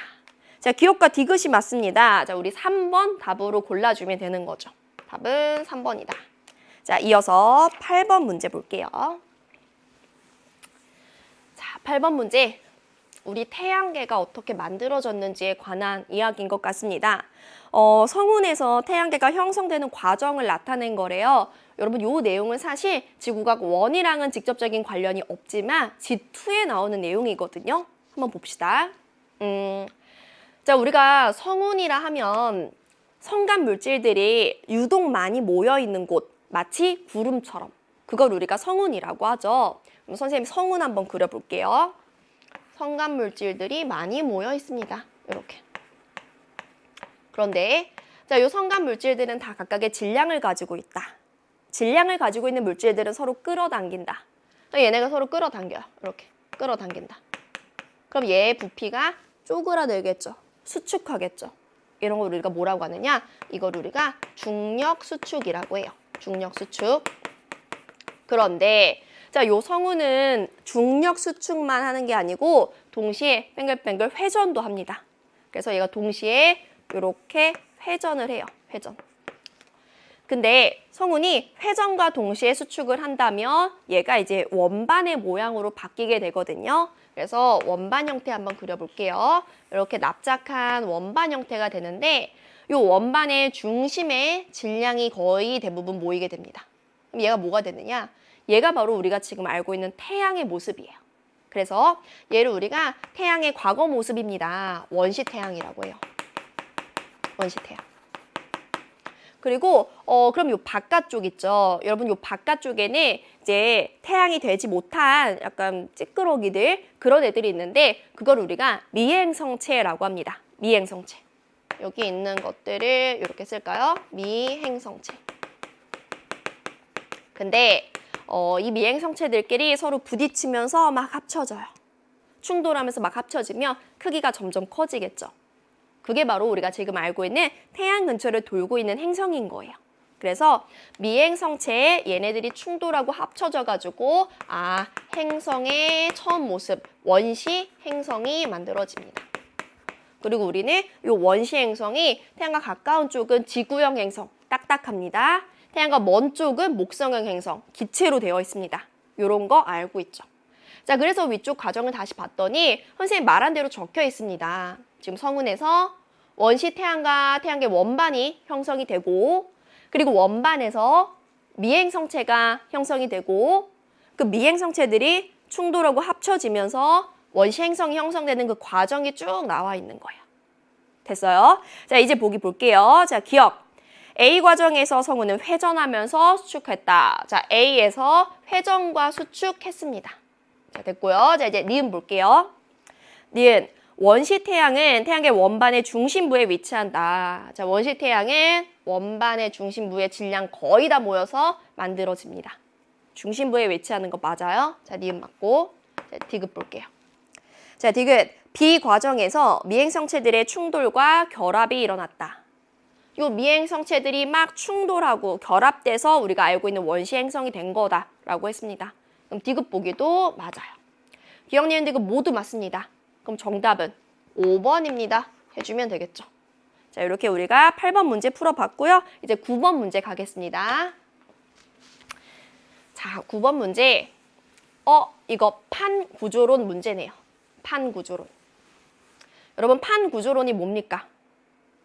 자, 기억과 디귿이 맞습니다. 자, 우리 3번 답으로 골라주면 되는 거죠. 답은 3번이다. 자, 이어서 8번 문제 볼게요. 자, 8번 문제. 우리 태양계가 어떻게 만들어졌는지에 관한 이야기인 것 같습니다. 성운에서 태양계가 형성되는 과정을 나타낸 거래요. 여러분, 이 내용은 사실 지구과학 1이랑은 직접적인 관련이 없지만 지2에 나오는 내용이거든요. 한번 봅시다. 자, 우리가 성운이라 하면 성간 물질들이 유독 많이 모여 있는 곳, 마치 구름처럼. 그걸 우리가 성운이라고 하죠. 그럼 선생님 성운 한번 그려볼게요. 성간 물질들이 많이 모여 있습니다. 이렇게. 그런데 자, 이 성간 물질들은 다 각각의 질량을 가지고 있다. 질량을 가지고 있는 물질들은 서로 끌어당긴다. 얘네가 서로 끌어당겨요. 이렇게 끌어당긴다. 그럼 얘의 부피가 쪼그라들겠죠. 수축하겠죠. 이런 걸 우리가 뭐라고 하느냐? 이걸 우리가 중력 수축이라고 해요. 중력 수축. 그런데 자, 요 성운은 중력 수축만 하는 게 아니고 동시에 뱅글뱅글 회전도 합니다. 그래서 얘가 동시에 이렇게 회전을 해요. 회전. 근데 성운이 회전과 동시에 수축을 한다면 얘가 이제 원반의 모양으로 바뀌게 되거든요. 그래서 원반 형태 한번 그려볼게요. 이렇게 납작한 원반 형태가 되는데 이 원반의 중심에 질량이 거의 대부분 모이게 됩니다. 그럼 얘가 뭐가 되느냐? 얘가 바로 우리가 지금 알고 있는 태양의 모습이에요. 그래서 얘를 우리가 태양의 과거 모습입니다. 원시 태양이라고 해요. 원시 태양. 그리고 그럼 요 바깥쪽 있죠. 여러분 요 바깥쪽에는 이제 태양이 되지 못한 약간 찌끄러기들 그런 애들이 있는데 그걸 우리가 미행성체라고 합니다. 미행성체. 여기 있는 것들을 이렇게 쓸까요? 미행성체. 근데 이 미행성체들끼리 서로 부딪히면서 막 합쳐져요. 충돌하면서 막 합쳐지면 크기가 점점 커지겠죠. 그게 바로 우리가 지금 알고 있는 태양 근처를 돌고 있는 행성인 거예요. 그래서 미행성체에 얘네들이 충돌하고 합쳐져가지고 행성의 처음 모습, 원시 행성이 만들어집니다. 그리고 우리는 이 원시 행성이 태양과 가까운 쪽은 지구형 행성, 딱딱합니다. 태양과 먼 쪽은 목성형 행성, 기체로 되어 있습니다. 이런 거 알고 있죠. 자, 그래서 위쪽 과정을 다시 봤더니 선생님 말한 대로 적혀 있습니다. 지금 성운에서 원시 태양과 태양계 원반이 형성이 되고 그리고 원반에서 미행성체가 형성이 되고 그 미행성체들이 충돌하고 합쳐지면서 원시 행성이 형성되는 그 과정이 쭉 나와 있는 거예요. 됐어요? 자, 이제 보기 볼게요. 자, 기억. A 과정에서 성운은 회전하면서 수축했다. 자, A에서 회전과 수축했습니다. 자, 됐고요. 자, 이제 니은 볼게요. 니은. 원시 태양은 태양계 원반의 중심부에 위치한다. 자, 원시 태양은 원반의 중심부에 질량 거의 다 모여서 만들어집니다. 중심부에 위치하는 거 맞아요? 자, 니은 맞고. 자, 디귿 볼게요. 자, 디귿. B 과정에서 미행성체들의 충돌과 결합이 일어났다. 요 미행성체들이 막 충돌하고 결합돼서 우리가 알고 있는 원시 행성이 된 거다라고 했습니다. 그럼 디귿 보기도 맞아요. 기억, 니은, 디귿 모두 맞습니다. 그럼 정답은 5번입니다. 해주면 되겠죠. 자, 이렇게 우리가 8번 문제 풀어봤고요. 이제 9번 문제 가겠습니다. 자, 9번 문제. 이거 판구조론 문제네요. 판구조론. 여러분, 판구조론이 뭡니까?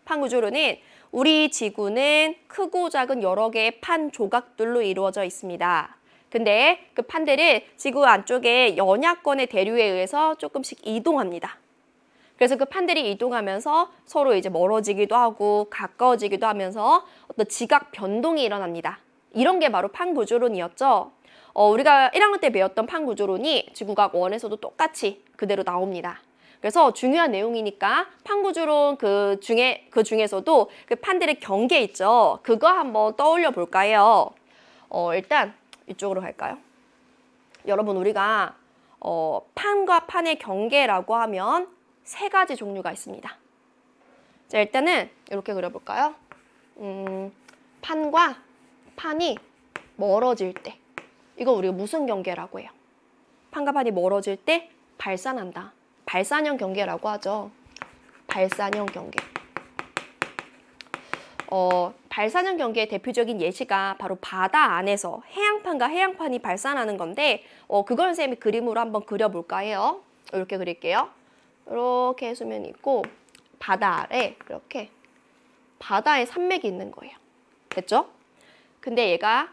판구조론은 우리 지구는 크고 작은 여러 개의 판 조각들로 이루어져 있습니다. 근데 그 판들은 지구 안쪽에 연약권의 대류에 의해서 조금씩 이동합니다. 그래서 그 판들이 이동하면서 서로 이제 멀어지기도 하고 가까워지기도 하면서 어떤 지각 변동이 일어납니다. 이런 게 바로 판구조론이었죠. 우리가 1학년 때 배웠던 판구조론이 지구과학 1에서도 똑같이 그대로 나옵니다. 그래서 중요한 내용이니까 판구조론 그 중에서도 그 판들의 경계 있죠. 그거 한번 떠올려 볼까요? 일단 이쪽으로 갈까요? 여러분, 우리가 판과 판의 경계라고 하면 3가지 종류가 있습니다. 자, 일단은 이렇게 그려볼까요? 판과 판이 멀어질 때, 이거 우리가 무슨 경계라고 해요? 판과 판이 멀어질 때 발산한다. 발산형 경계라고 하죠. 발산형 경계. 발산형 경계의 대표적인 예시가 바로 바다 안에서 해양판과 해양판이 발산하는 건데 그걸 선생님이 그림으로 한번 그려볼까 해요. 이렇게 그릴게요. 이렇게 수면이 있고 바다 아래 이렇게 바다에 산맥이 있는 거예요. 됐죠? 근데 얘가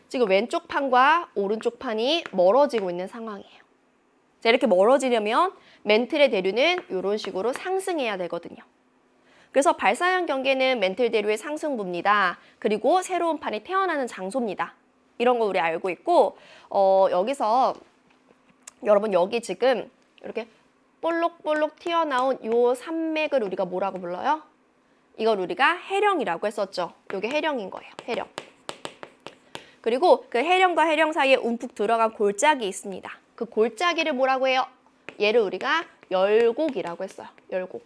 지금 왼쪽 판과 오른쪽 판이 멀어지고 있는 상황이에요. 자, 이렇게 멀어지려면 멘틀의 대류는 이런 식으로 상승해야 되거든요. 그래서 발산형 경계는 멘틀 대류의 상승부입니다. 그리고 새로운 판이 태어나는 장소입니다. 이런 거 우리 알고 있고 여기서 여러분 여기 지금 이렇게 볼록볼록 튀어나온 요 산맥을 우리가 뭐라고 불러요? 이걸 우리가 해령이라고 했었죠. 이게 해령인 거예요. 해령. 그리고 그 해령과 해령 사이에 움푹 들어간 골짜기 있습니다. 그 골짜기를 뭐라고 해요? 얘를 우리가 열곡이라고 했어요. 열곡.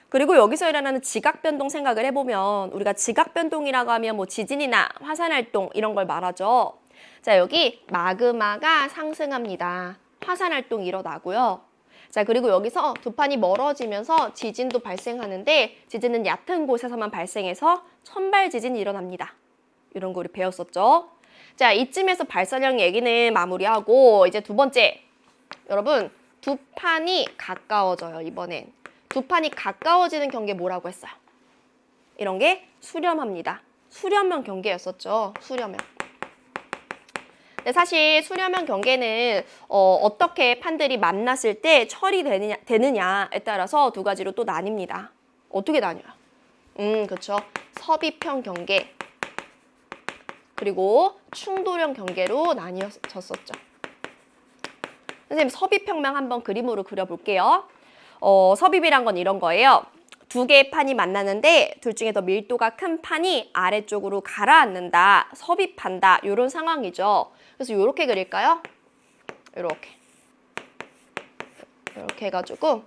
그리고 여기서 일어나는 지각변동 생각을 해보면 우리가 지각변동이라고 하면 뭐 지진이나 화산활동 이런 걸 말하죠. 자, 여기 마그마가 상승합니다. 화산활동이 일어나고요. 자, 그리고 여기서 두 판이 멀어지면서 지진도 발생하는데 지진은 얕은 곳에서만 발생해서 천발 지진이 일어납니다. 이런 거 우리 배웠었죠. 자, 이쯤에서 발산형 얘기는 마무리하고 이제 두 번째. 여러분, 두 판이 가까워져요, 이번엔. 두 판이 가까워지는 경계 뭐라고 했어요? 이런 게 수렴합니다. 수렴형 경계였었죠. 수렴형. 근데 사실 수렴형 경계는 어떻게 판들이 만났을 때 처리되느냐에 따라서 두 가지로 또 나뉩니다. 어떻게 나뉘어요? 그렇죠. 섭입형 경계 그리고 충돌형 경계로 나뉘어졌었죠. 선생님, 섭입형만 한번 그림으로 그려볼게요. 섭입이란 건 이런 거예요. 두 개의 판이 만나는데 둘 중에 더 밀도가 큰 판이 아래쪽으로 가라앉는다, 섭입한다, 이런 상황이죠. 그래서 이렇게 그릴까요? 이렇게 해가지고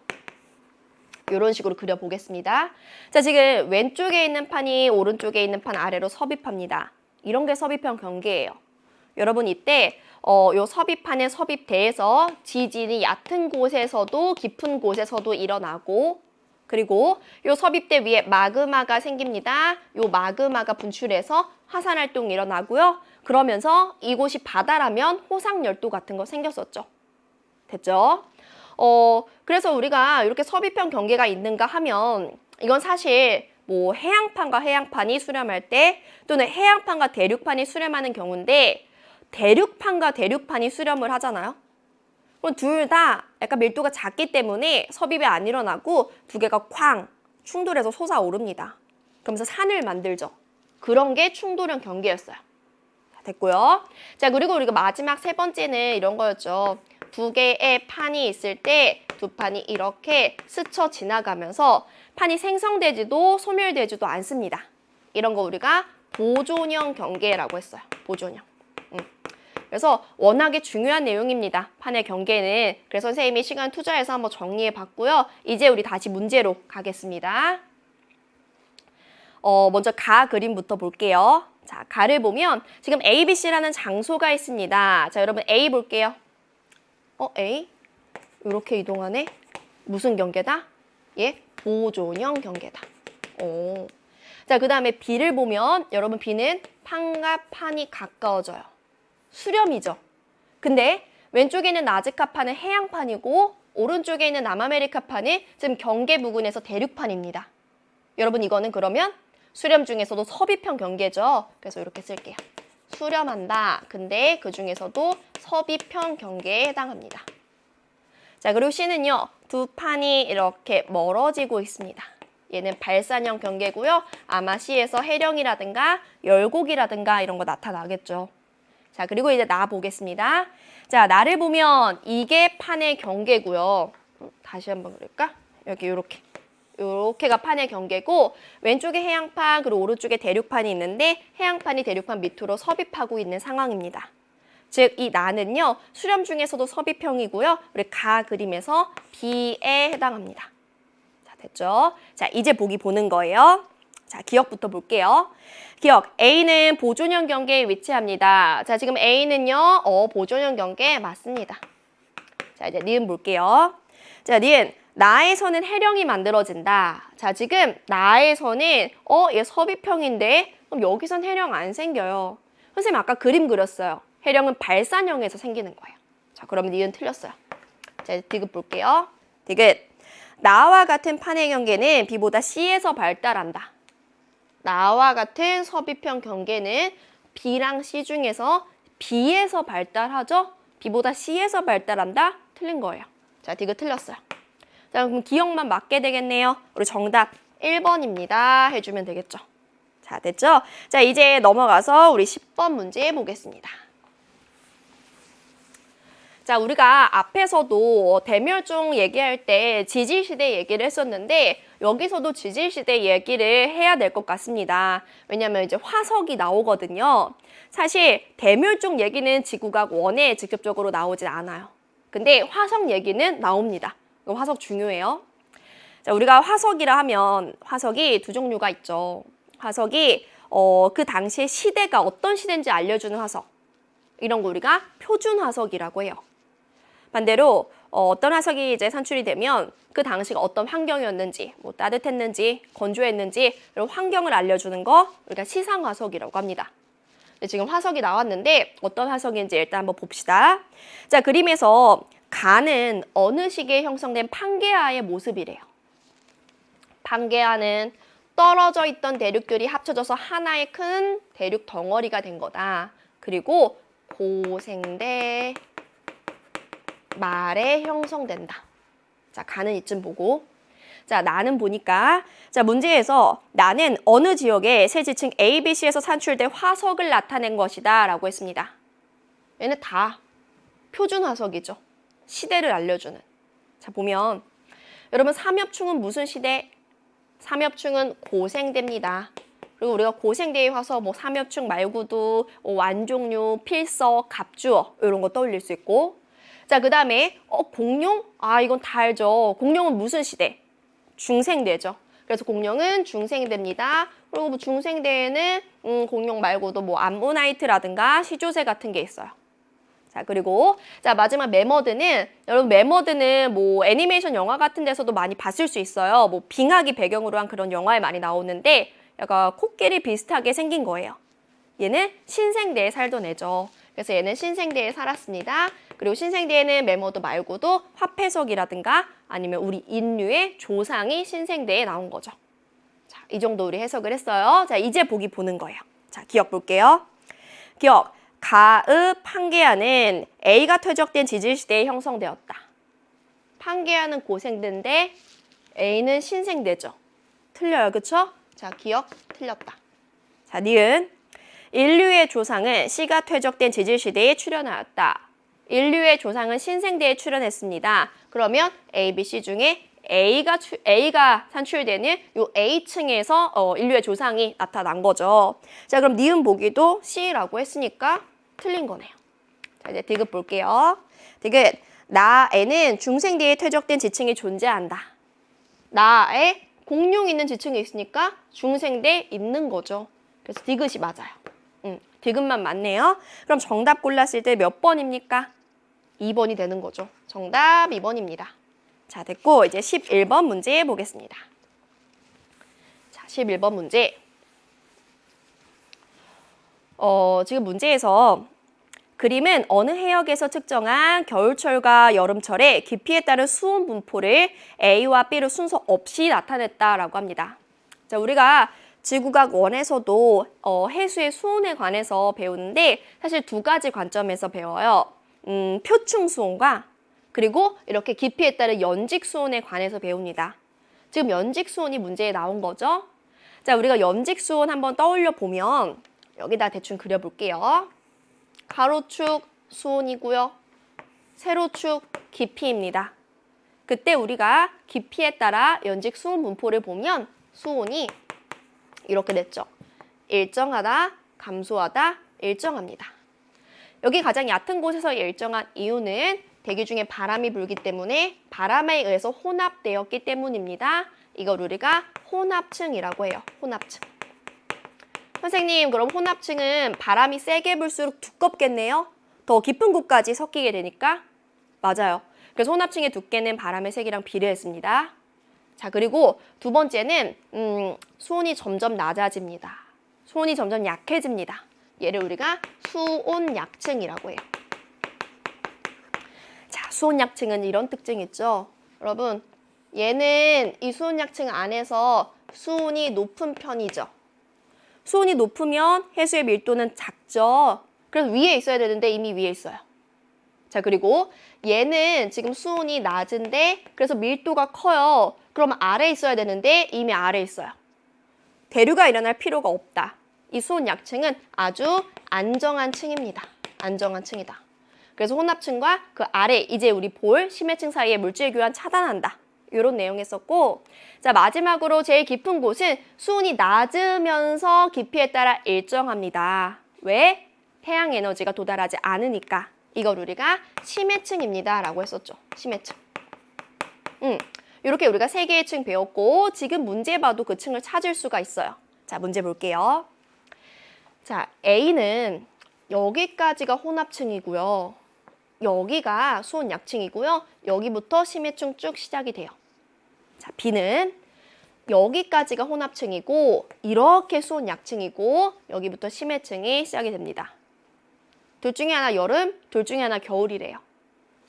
이런 식으로 그려보겠습니다. 자, 지금 왼쪽에 있는 판이 오른쪽에 있는 판 아래로 섭입합니다. 이런 게 섭입형 경계예요. 여러분, 이때 요 섭입판의 섭입대에서 지진이 얕은 곳에서도 깊은 곳에서도 일어나고 그리고 요 섭입대 위에 마그마가 생깁니다. 요 마그마가 분출해서 화산활동이 일어나고요. 그러면서 이곳이 바다라면 호상열도 같은 거 생겼었죠. 됐죠? 그래서 우리가 이렇게 섭입형 경계가 있는가 하면 이건 사실 뭐 해양판과 해양판이 수렴할 때 또는 해양판과 대륙판이 수렴하는 경우인데 대륙판과 대륙판이 수렴을 하잖아요. 그럼 둘 다 약간 밀도가 작기 때문에 섭입이 안 일어나고 두 개가 쾅 충돌해서 솟아오릅니다. 그러면서 산을 만들죠. 그런 게 충돌형 경계였어요. 됐고요. 자, 그리고 우리가 마지막 세 번째는 이런 거였죠. 두 개의 판이 있을 때 두 판이 이렇게 스쳐 지나가면서 판이 생성되지도 소멸되지도 않습니다. 이런 거 우리가 보존형 경계라고 했어요. 보존형. 그래서 워낙에 중요한 내용입니다. 판의 경계는. 그래서 선생님이 시간 투자해서 한번 정리해 봤고요. 이제 우리 다시 문제로 가겠습니다. 먼저 가 그림부터 볼게요. 자, 가를 보면 지금 ABC라는 장소가 있습니다. 자, 여러분 A 볼게요. A. 이렇게 이동하네. 무슨 경계다? 예, 보존형 경계다. 자, 그 다음에 B를 보면 여러분 B는 판과 판이 가까워져요. 수렴이죠. 근데 왼쪽에 있는 나즈카판은 해양판이고 오른쪽에 있는 남아메리카판은 지금 경계 부근에서 대륙판입니다. 여러분 이거는 그러면 수렴 중에서도 서비편 경계죠. 그래서 이렇게 쓸게요. 수렴한다. 근데 그 중에서도 서비편 경계에 해당합니다. 자, 그리고 C는요. 두 판이 이렇게 멀어지고 있습니다. 얘는 발산형 경계고요. 아마 C에서 해령이라든가 열곡이라든가 이런 거 나타나겠죠. 자, 그리고 이제 나 보겠습니다. 자, 나를 보면 이게 판의 경계고요. 다시 한번 그릴까? 여기 이렇게. 요렇게가 판의 경계고 왼쪽에 해양판 그리고 오른쪽에 대륙판이 있는데 해양판이 대륙판 밑으로 섭입하고 있는 상황입니다. 즉 이 나는요 수렴 중에서도 섭입형이고요. 우리 가 그림에서 B에 해당합니다. 자, 됐죠? 자, 이제 보기 보는 거예요. 자, 기억부터 볼게요. 기억, A는 보존형 경계에 위치합니다. 자, 지금 A는요 보존형 경계 맞습니다. 자, 이제 니은 볼게요. 자, 니은 나에서는 해령이 만들어진다. 자, 지금 나에서는 얘 섭입형인데 그럼 여기선 해령 안 생겨요. 선생님 아까 그림 그렸어요. 해령은 발산형에서 생기는 거예요. 자, 그러면 니은 틀렸어요. 자, 디귿 볼게요. 디귿. 나와 같은 판의 경계는 B보다 C에서 발달한다. 나와 같은 섭입형 경계는 B랑 C 중에서 B에서 발달하죠? B보다 C에서 발달한다? 틀린 거예요. 자, 디귿 틀렸어요. 자, 그럼 기억만 맞게 되겠네요. 우리 정답 1번입니다. 해주면 되겠죠. 자, 됐죠? 자, 이제 넘어가서 우리 10번 문제 보겠습니다. 자, 우리가 앞에서도 대멸종 얘기할 때 지질시대 얘기를 했었는데 여기서도 지질시대 얘기를 해야 될 것 같습니다. 왜냐면 이제 화석이 나오거든요. 사실 대멸종 얘기는 지구과학 1에 직접적으로 나오진 않아요. 근데 화석 얘기는 나옵니다. 화석 중요해요. 자, 우리가 화석이라 하면 화석이 두 종류가 있죠. 화석이 그 당시의 시대가 어떤 시대인지 알려주는 화석. 이런 거 우리가 표준 화석이라고 해요. 반대로 어떤 화석이 이제 산출이 되면 그 당시가 어떤 환경이었는지, 뭐 따뜻했는지, 건조했는지 이런 환경을 알려주는 거 우리가 시상 화석이라고 합니다. 지금 화석이 나왔는데 어떤 화석인지 일단 한번 봅시다. 자, 그림에서 가는 어느 시기에 형성된 판게아의 모습이래요. 판게아는 떨어져 있던 대륙들이 합쳐져서 하나의 큰 대륙 덩어리가 된 거다. 그리고 고생대 말에 형성된다. 자, 가는 이쯤 보고. 자, 나는 보니까 자, 문제에서 나는 어느 지역의 세 지층 A, B, C에서 산출된 화석을 나타낸 것이다 라고 했습니다. 얘는 다 표준 화석이죠. 시대를 알려주는. 자, 보면 여러분 삼엽충은 무슨 시대? 삼엽충은 고생대입니다. 그리고 우리가 고생대의 화석 뭐 삼엽충 말고도 완종류, 필석, 갑주어 이런 거 떠올릴 수 있고 자, 그 다음에 공룡? 아, 이건 다 알죠. 공룡은 무슨 시대? 중생대죠. 그래서 공룡은 중생대입니다. 그리고 뭐 중생대에는 공룡 말고도 뭐 암모나이트라든가 시조새 같은 게 있어요. 자, 그리고 자, 마지막 매머드는 여러분 매머드는 뭐 애니메이션 영화 같은 데서도 많이 봤을 수 있어요. 뭐 빙하기 배경으로 한 그런 영화에 많이 나오는데 약간 코끼리 비슷하게 생긴 거예요. 얘는 신생대에 살던 애죠. 그래서 얘는 신생대에 살았습니다. 그리고 신생대에는 매머드 말고도 화폐석이라든가 아니면 우리 인류의 조상이 신생대에 나온 거죠. 자, 이 정도 우리 해석을 했어요. 자, 이제 보기 보는 거예요. 자, 기억 볼게요. 기억. 가의 판게아는 A가 퇴적된 지질시대에 형성되었다. 판게아는 고생대인데 A는 신생대죠. 틀려요, 그쵸? 자, 기억 틀렸다. 자, 니은. 인류의 조상은 C가 퇴적된 지질시대에 출현하였다. 인류의 조상은 신생대에 출현했습니다. 그러면 A, B, C 중에 A가 산출되는 요 A층에서 인류의 조상이 나타난 거죠. 자, 그럼 니은 보기도 C라고 했으니까 틀린 거네요. 자, 이제 디귿 볼게요. 디귿, 나에는 중생 뒤에 퇴적된 지층이 존재한다. 나에 공룡 있는 지층이 있으니까 중생대 있는 거죠. 그래서 디귿이 맞아요. 디귿만 맞네요. 그럼 정답 골랐을 때 몇 번입니까? 2번이 되는 거죠. 정답 2번입니다. 자, 됐고 이제 11번 문제 보겠습니다. 자, 11번 문제. 지금 문제에서 그림은 어느 해역에서 측정한 겨울철과 여름철의 깊이에 따른 수온 분포를 A와 B를 순서 없이 나타냈다라고 합니다. 자, 우리가 지구과학 1에서도 해수의 수온에 관해서 배우는데 사실 두 가지 관점에서 배워요. 표충 수온과 그리고 이렇게 깊이에 따른 연직 수온에 관해서 배웁니다. 지금 연직 수온이 문제에 나온 거죠. 자, 우리가 연직 수온 한번 떠올려 보면 여기다 대충 그려볼게요. 가로축 수온이고요. 세로축 깊이입니다. 그때 우리가 깊이에 따라 연직 수온 분포를 보면 수온이 이렇게 됐죠. 일정하다, 감소하다, 일정합니다. 여기 가장 얕은 곳에서 일정한 이유는 대기 중에 바람이 불기 때문에 바람에 의해서 혼합되었기 때문입니다. 이걸 우리가 혼합층이라고 해요. 혼합층. 선생님, 그럼 혼합층은 바람이 세게 불수록 두껍겠네요? 더 깊은 곳까지 섞이게 되니까? 맞아요. 그래서 혼합층의 두께는 바람의 세기랑 비례했습니다. 자, 그리고 두 번째는 수온이 점점 낮아집니다. 수온이 점점 약해집니다. 얘를 우리가 수온약층이라고 해요. 자, 수온약층은 이런 특징이 있죠. 여러분, 얘는 이 수온약층 안에서 수온이 높은 편이죠. 수온이 높으면 해수의 밀도는 작죠. 그래서 위에 있어야 되는데 이미 위에 있어요. 자, 그리고 얘는 지금 수온이 낮은데 그래서 밀도가 커요. 그러면 아래에 있어야 되는데 이미 아래에 있어요. 대류가 일어날 필요가 없다. 이 수온 약층은 아주 안정한 층입니다. 안정한 층이다. 그래서 혼합층과 그 아래 이제 우리 볼 심해층 사이의 물질 교환 차단한다. 이런 내용이었었고, 자, 마지막으로 제일 깊은 곳은 수온이 낮으면서 깊이에 따라 일정합니다. 왜? 태양 에너지가 도달하지 않으니까. 이걸 우리가 심해층입니다 라고 했었죠. 심해층. 이렇게 우리가 세 개의 층 배웠고 지금 문제 봐도 그 층을 찾을 수가 있어요. 자, 문제 볼게요. 자, A는 여기까지가 혼합층이고요. 여기가 수온 약층이고요. 여기부터 심해층 쭉 시작이 돼요. 자, B는 여기까지가 혼합층이고 이렇게 수온 약층이고 여기부터 심해층이 시작이 됩니다. 둘 중에 하나 여름, 둘 중에 하나 겨울이래요.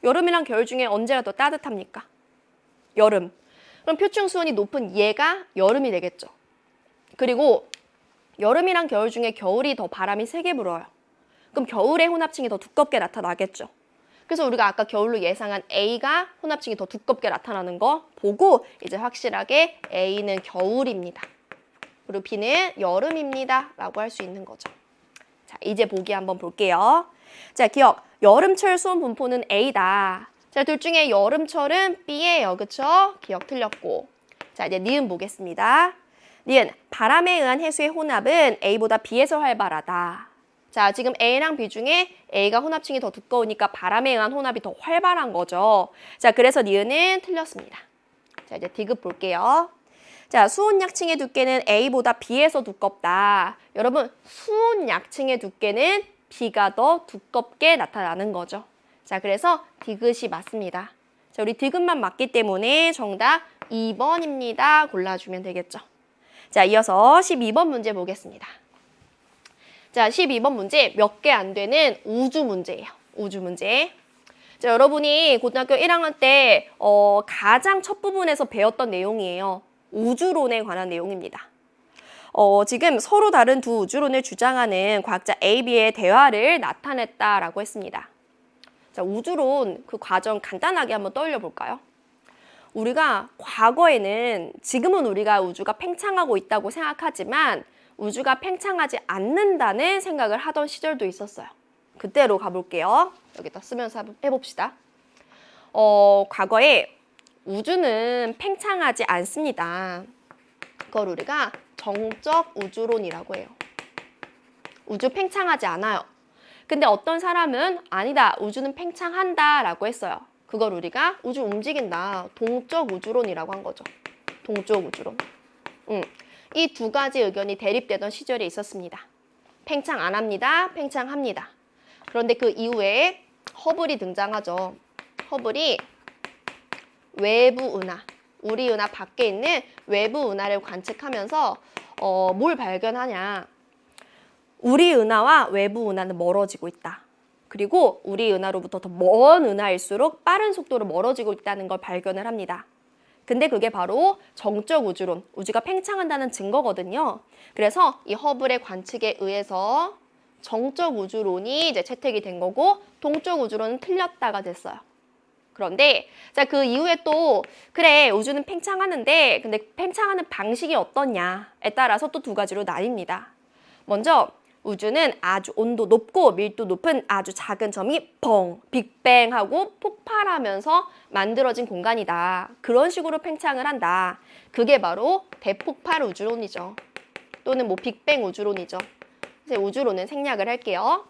여름이랑 겨울 중에 언제가 더 따뜻합니까? 여름. 그럼 표층 수온이 높은 얘가 여름이 되겠죠. 그리고 여름이랑 겨울 중에 겨울이 더 바람이 세게 불어요. 그럼 겨울에 혼합층이 더 두껍게 나타나겠죠. 그래서 우리가 아까 겨울로 예상한 A가 혼합층이 더 두껍게 나타나는 거 보고 이제 확실하게 A는 겨울입니다. 그리고 B는 여름입니다. 라고 할 수 있는 거죠. 자, 이제 보기 한번 볼게요. 자, 기억. 여름철 수온 분포는 A다. 자, 둘 중에 여름철은 B예요. 그쵸? 기억 틀렸고. 자, 이제 니은 보겠습니다. 니은. 바람에 의한 해수의 혼합은 A보다 B에서 활발하다. 자, 지금 A랑 B 중에 A가 혼합층이 더 두꺼우니까 바람에 의한 혼합이 더 활발한 거죠. 자, 그래서 니은은 틀렸습니다. 자, 이제 디귿 볼게요. 자, 수온 약층의 두께는 A보다 B에서 두껍다. 여러분, 수온 약층의 두께는 B가 더 두껍게 나타나는 거죠. 자, 그래서 디귿이 맞습니다. 자, 우리 디귿만 맞기 때문에 정답 2번입니다. 골라주면 되겠죠. 자, 이어서 12번 문제 보겠습니다. 자, 12번 문제 몇 개 안 되는 우주 문제예요. 우주 문제. 자, 여러분이 고등학교 1학년 때 가장 첫 부분에서 배웠던 내용이에요. 우주론에 관한 내용입니다. 지금 서로 다른 두 우주론을 주장하는 과학자 A, B의 대화를 나타냈다라고 했습니다. 자, 우주론 그 과정 간단하게 한번 떠올려 볼까요? 우리가 과거에는 지금은 우리가 우주가 팽창하고 있다고 생각하지만 우주가 팽창하지 않는다는 생각을 하던 시절도 있었어요. 그때로 가볼게요. 여기다 쓰면서 해봅시다. 과거에 우주는 팽창하지 않습니다. 그걸 우리가 정적 우주론이라고 해요. 우주 팽창하지 않아요. 근데 어떤 사람은 아니다, 우주는 팽창한다 라고 했어요. 그걸 우리가 우주 움직인다, 동적 우주론이라고 한 거죠. 동적 우주론. 이 두 가지 의견이 대립되던 시절이 있었습니다. 팽창 안 합니다, 팽창합니다. 그런데 그 이후에 허블이 등장하죠. 허블이 외부 은하, 우리 은하 밖에 있는 외부 은하를 관측하면서 뭘 발견하냐. 우리 은하와 외부 은하는 멀어지고 있다. 그리고 우리 은하로부터 더 먼 은하일수록 빠른 속도로 멀어지고 있다는 걸 발견을 합니다. 근데 그게 바로 정적 우주론, 우주가 팽창한다는 증거거든요. 그래서 이 허블의 관측에 의해서 정적 우주론이 이제 채택이 된 거고 동적 우주론은 틀렸다가 됐어요. 그런데 자, 그 이후에 또 그래, 우주는 팽창하는데 근데 팽창하는 방식이 어떠냐에 따라서 또 두 가지로 나뉩니다. 먼저 우주는 아주 온도 높고 밀도 높은 아주 작은 점이 빅뱅하고 폭발하면서 만들어진 공간이다. 그런 식으로 팽창을 한다. 그게 바로 대폭발 우주론이죠. 또는 뭐 빅뱅 우주론이죠. 이제 우주론은 생략을 할게요.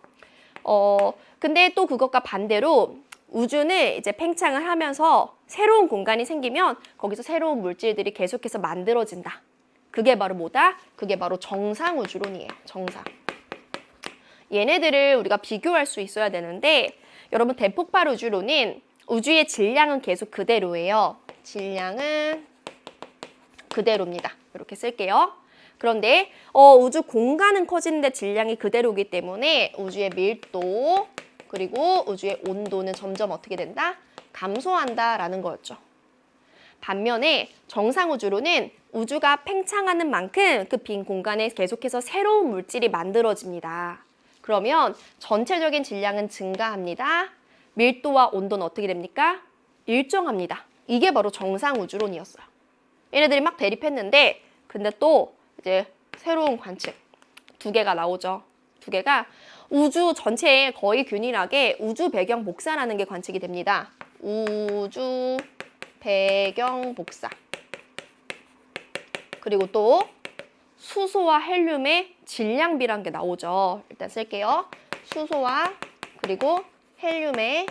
근데 또 그것과 반대로 우주는 이제 팽창을 하면서 새로운 공간이 생기면 거기서 새로운 물질들이 계속해서 만들어진다. 그게 바로 뭐다? 그게 바로 정상 우주론이에요. 정상. 얘네들을 우리가 비교할 수 있어야 되는데 여러분, 대폭발 우주론은 우주의 질량은 계속 그대로예요. 질량은 그대로입니다. 이렇게 쓸게요. 그런데 우주 공간은 커지는데 질량이 그대로이기 때문에 우주의 밀도 그리고 우주의 온도는 점점 어떻게 된다? 감소한다라는 거였죠. 반면에 정상 우주론은 우주가 팽창하는 만큼 그 빈 공간에 계속해서 새로운 물질이 만들어집니다. 그러면 전체적인 질량은 증가합니다. 밀도와 온도는 어떻게 됩니까? 일정합니다. 이게 바로 정상 우주론이었어요. 얘네들이 막 대립했는데 근데 또 이제 새로운 관측 두 개가 나오죠. 두 개가 우주 전체에 거의 균일하게 우주 배경 복사라는 게 관측이 됩니다. 우주 배경 복사. 그리고 또 수소와 헬륨의 질량비란 게 나오죠. 일단 쓸게요. 수소와 그리고 헬륨의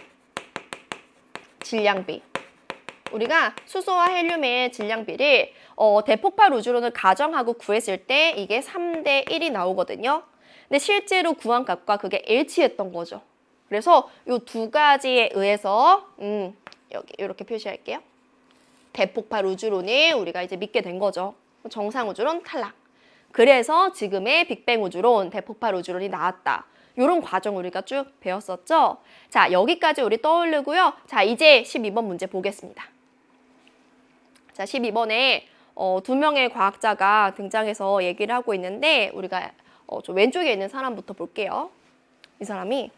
질량비. 우리가 수소와 헬륨의 질량비를 대폭발 우주론을 가정하고 구했을 때 이게 3대 1이 나오거든요. 근데 실제로 구한 값과 그게 일치했던 거죠. 그래서 이 두 가지에 의해서 여기 이렇게 표시할게요. 대폭발 우주론을 우리가 이제 믿게 된 거죠. 정상 우주론 탈락. 그래서 지금의 빅뱅 우주론, 대폭발 우주론이 나왔다. 이런 과정 우리가 쭉 배웠었죠. 자, 여기까지 우리 떠올리고요. 자, 이제 12번 문제 보겠습니다. 자, 12번에 두 명의 과학자가 등장해서 얘기를 하고 있는데 우리가 좀 왼쪽에 있는 사람부터 볼게요. 이 사람이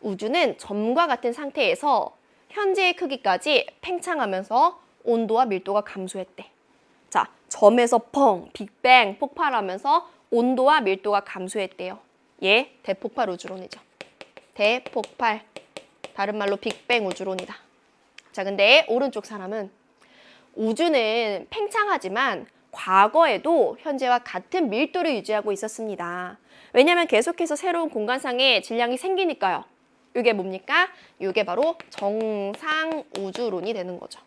우주는 점과 같은 상태에서 현재의 크기까지 팽창하면서 온도와 밀도가 감소했대. 자, 점에서 빅뱅 폭발하면서 온도와 밀도가 감소했대요. 얘 대폭발 우주론이죠. 대폭발. 다른 말로 빅뱅 우주론이다. 자, 근데 오른쪽 사람은 우주는 팽창하지만 과거에도 현재와 같은 밀도를 유지하고 있었습니다. 왜냐하면 계속해서 새로운 공간상의 질량이 생기니까요. 이게 뭡니까? 이게 바로 정상 우주론이 되는 거죠.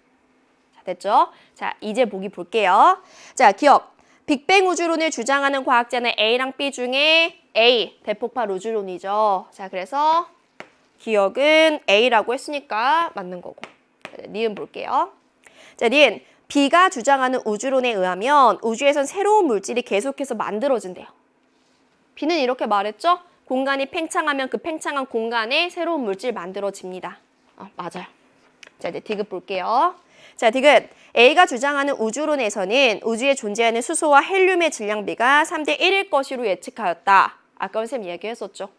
자, 됐죠? 자, 이제 보기 볼게요. 자, 기억. 빅뱅 우주론을 주장하는 과학자는 A랑 B 중에 A, 대폭발 우주론이죠. 자, 그래서 기억은 A라고 했으니까 맞는 거고. 니은 볼게요. 자, 니은. B가 주장하는 우주론에 의하면 우주에선 새로운 물질이 계속해서 만들어진대요. B는 이렇게 말했죠? 공간이 팽창하면 그 팽창한 공간에 새로운 물질 만들어집니다. 맞아요. 자, 이제 디귿 볼게요. 자, 디귿. A가 주장하는 우주론에서는 우주에 존재하는 수소와 헬륨의 질량비가 3대 1일 것으로 예측하였다. 아까 선생님 얘기했었죠.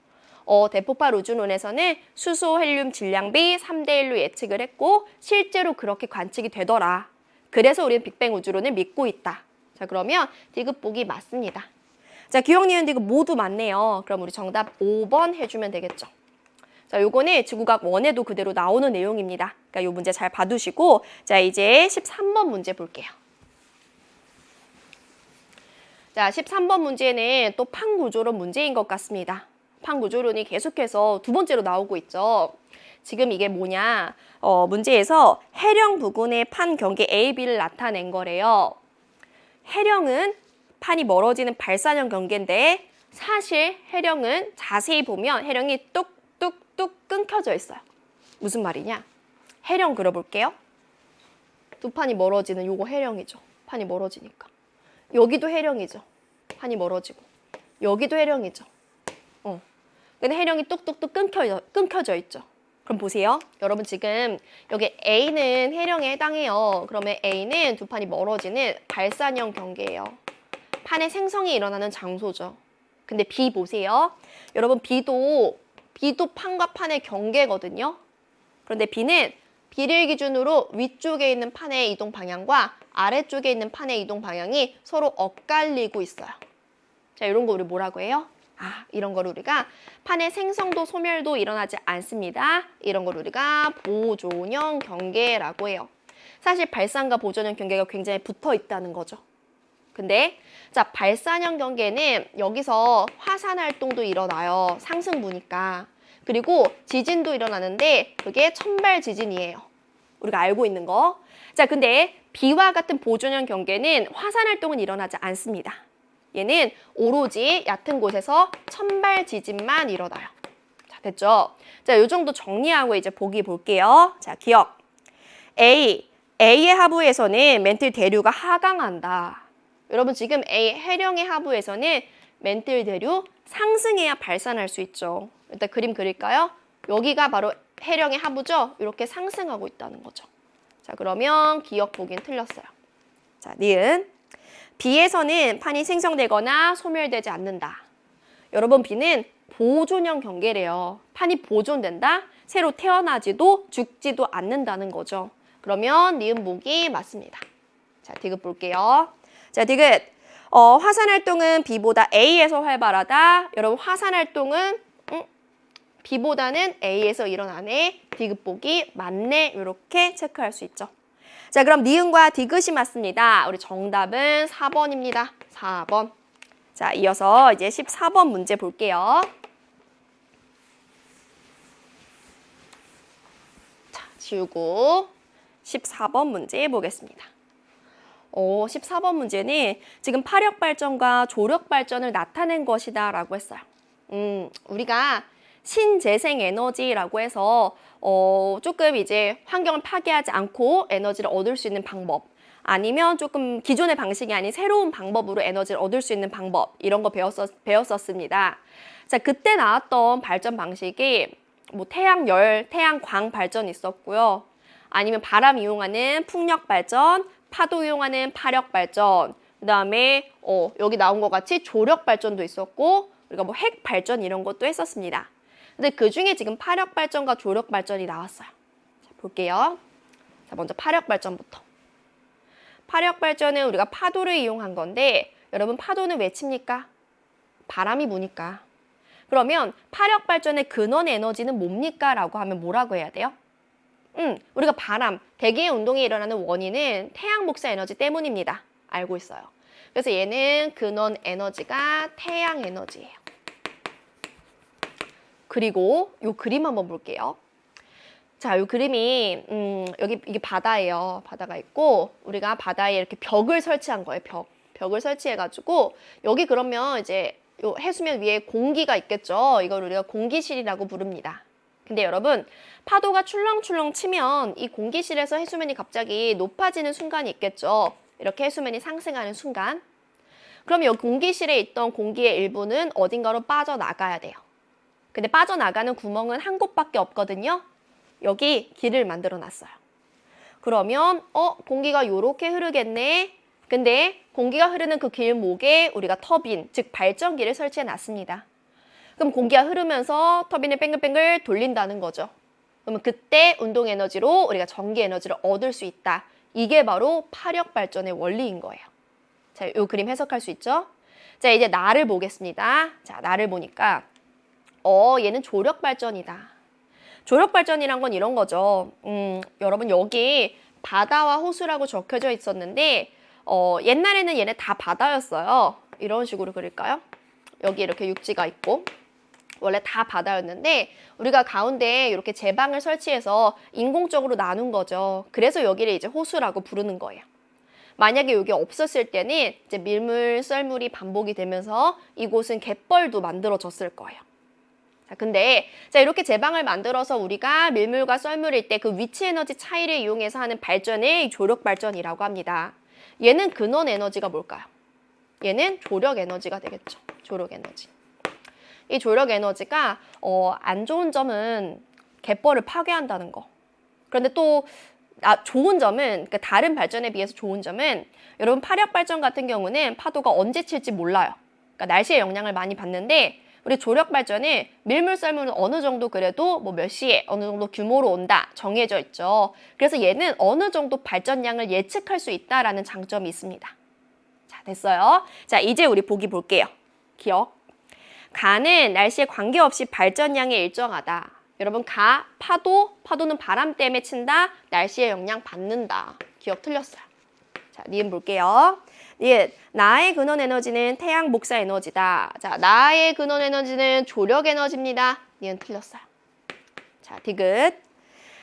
대폭발 우주론에서는 수소, 헬륨 질량비 3대 1로 예측을 했고 실제로 그렇게 관측이 되더라. 그래서 우리는 빅뱅 우주론을 믿고 있다. 자, 그러면 디귿 보기 맞습니다. 자, 기억, 니은, 디귿 모두 맞네요. 그럼 우리 정답 5번 해주면 되겠죠. 자, 요거는 지구과학 1에도 그대로 나오는 내용입니다. 그러니까 요 문제 잘 봐두시고, 자, 이제 13번 문제 볼게요. 자, 13번 문제는 또 판구조론 문제인 것 같습니다. 판 구조론이 계속해서 두 번째로 나오고 있죠. 지금 이게 뭐냐? 문제에서 해령 부근의 판 경계 A, B를 나타낸 거래요. 해령은 판이 멀어지는 발산형 경계인데 사실 해령은 자세히 보면 해령이 뚝뚝뚝 끊겨져 있어요. 무슨 말이냐? 해령 그려볼게요. 두 판이 멀어지는 요거 해령이죠. 판이 멀어지니까. 여기도 해령이죠. 판이 멀어지고. 여기도 해령이죠. 근데 해령이 뚝뚝뚝 끊겨져 있죠. 그럼 보세요. 여러분 지금 여기 A는 해령에 해당해요. 그러면 A는 두 판이 멀어지는 발산형 경계예요. 판의 생성이 일어나는 장소죠. 근데 B 보세요. 여러분 B도 판과 판의 경계거든요. 그런데 B를 기준으로 위쪽에 있는 판의 이동 방향과 아래쪽에 있는 판의 이동 방향이 서로 엇갈리고 있어요. 자, 이런 거 우리 뭐라고 해요? 이런 걸 우리가 판의 생성도 소멸도 일어나지 않습니다. 이런 걸 우리가 보존형 경계라고 해요. 사실 발산과 보존형 경계가 굉장히 붙어 있다는 거죠. 근데 자, 발산형 경계는 여기서 화산 활동도 일어나요. 상승부니까. 그리고 지진도 일어나는데 그게 천발 지진이에요. 우리가 알고 있는 거. 자, 근데 B와 같은 보존형 경계는 화산 활동은 일어나지 않습니다. 얘는 오로지 얕은 곳에서 천발 지진만 일어나요. 자, 됐죠? 자, 요 정도 정리하고 이제 보기 볼게요. 자, 기억. A의 하부에서는 멘틀 대류가 하강한다. 여러분 지금 A 해령의 하부에서는 멘틀 대류 상승해야 발산할 수 있죠. 일단 그림 그릴까요? 여기가 바로 해령의 하부죠? 이렇게 상승하고 있다는 거죠. 자, 그러면 기억 보기는 틀렸어요. 자, 니은. B에서는 판이 생성되거나 소멸되지 않는다. 여러분 B는 보존형 경계래요. 판이 보존된다? 새로 태어나지도 죽지도 않는다는 거죠. 그러면 니은 보기 맞습니다. 자, 디귿 볼게요. 자, 디귿. 화산 활동은 B보다 A에서 활발하다. 여러분 화산 활동은 B보다는 A에서 일어나네. 디귿 보기 맞네. 이렇게 체크할 수 있죠. 자, 그럼 니은과 디귿이 맞습니다. 우리 정답은 4번입니다. 4번. 자, 이어서 이제 14번 문제 볼게요. 자, 지우고 14번 문제 보겠습니다. 14번 문제는 지금 파력 발전과 조력 발전을 나타낸 것이다 라고 했어요. 우리가 신재생 에너지라고 해서 조금 이제 환경을 파괴하지 않고 에너지를 얻을 수 있는 방법, 아니면 조금 기존의 방식이 아닌 새로운 방법으로 에너지를 얻을 수 있는 방법, 이런 거 배웠었습니다. 자, 그때 나왔던 발전 방식이 뭐 태양열, 태양광 발전이 있었고요. 아니면 바람 이용하는 풍력 발전, 파도 이용하는 파력 발전, 그 다음에 여기 나온 것 같이 조력 발전도 있었고, 우리가 뭐 핵 발전 이런 것도 했었습니다. 근데 그 중에 지금 파력 발전과 조력 발전이 나왔어요. 자, 볼게요. 자, 먼저 파력 발전부터. 파력 발전은 우리가 파도를 이용한 건데, 여러분 파도는 왜 칩니까? 바람이 부니까. 그러면 파력 발전의 근원 에너지는 뭡니까? 라고 하면 뭐라고 해야 돼요? 우리가 바람, 대기의 운동이 일어나는 원인은 태양 복사 에너지 때문입니다. 알고 있어요. 그래서 얘는 근원 에너지가 태양 에너지예요. 그리고 이 그림 한번 볼게요. 자, 이 그림이 여기 이게 바다예요. 바다가 있고 우리가 바다에 이렇게 벽을 설치한 거예요. 벽을 설치해가지고 여기 그러면 이제 요 해수면 위에 공기가 있겠죠. 이걸 우리가 공기실이라고 부릅니다. 근데 여러분 파도가 출렁출렁 치면 이 공기실에서 해수면이 갑자기 높아지는 순간이 있겠죠. 이렇게 해수면이 상승하는 순간. 그럼 여기 공기실에 있던 공기의 일부는 어딘가로 빠져나가야 돼요. 근데 빠져나가는 구멍은 한 곳밖에 없거든요. 여기 길을 만들어 놨어요. 그러면 공기가 요렇게 흐르겠네. 근데 공기가 흐르는 그 길목에 우리가 터빈, 즉 발전기를 설치해 놨습니다. 그럼 공기가 흐르면서 터빈을 뱅글뱅글 돌린다는 거죠. 그러면 그때 운동 에너지로 우리가 전기 에너지를 얻을 수 있다. 이게 바로 파력 발전의 원리인 거예요. 자, 이 그림 해석할 수 있죠? 자, 이제 나를 보겠습니다. 자, 나를 보니까 얘는 조력 발전이다. 조력 발전이란 건 이런 거죠. 여러분 여기 바다와 호수라고 적혀져 있었는데 옛날에는 얘네 다 바다였어요. 이런 식으로 그릴까요? 여기 이렇게 육지가 있고 원래 다 바다였는데 우리가 가운데에 이렇게 제방을 설치해서 인공적으로 나눈 거죠. 그래서 여기를 이제 호수라고 부르는 거예요. 만약에 여기 없었을 때는 이제 밀물, 썰물이 반복이 되면서 이곳은 갯벌도 만들어졌을 거예요. 자, 근데 이렇게 제방을 만들어서 우리가 밀물과 썰물일 때 그 위치 에너지 차이를 이용해서 하는 발전을 조력 발전이라고 합니다. 얘는 근원 에너지가 뭘까요? 얘는 조력 에너지가 되겠죠. 조력 에너지. 이 조력 에너지가 안 좋은 점은 갯벌을 파괴한다는 거. 그런데 또 좋은 점은, 그러니까 다른 발전에 비해서 좋은 점은 여러분 파력 발전 같은 경우는 파도가 언제 칠지 몰라요. 그러니까 날씨의 영향을 많이 받는데 우리 조력 발전은 밀물 썰물은 어느 정도 그래도 뭐 몇 시에 어느 정도 규모로 온다 정해져 있죠. 그래서 얘는 어느 정도 발전량을 예측할 수 있다라는 장점이 있습니다. 자, 됐어요. 자, 이제 우리 보기 볼게요. 기억. 가는 날씨에 관계없이 발전량이 일정하다. 여러분 파도는 바람 때문에 친다. 날씨의 영향 받는다. 기억 틀렸어요. 자, 니은 볼게요. 니은 나의 근원 에너지는 태양 복사 에너지다. 자, 나의 근원 에너지는 조력 에너지입니다. 니은 틀렸어요. 자, 디귿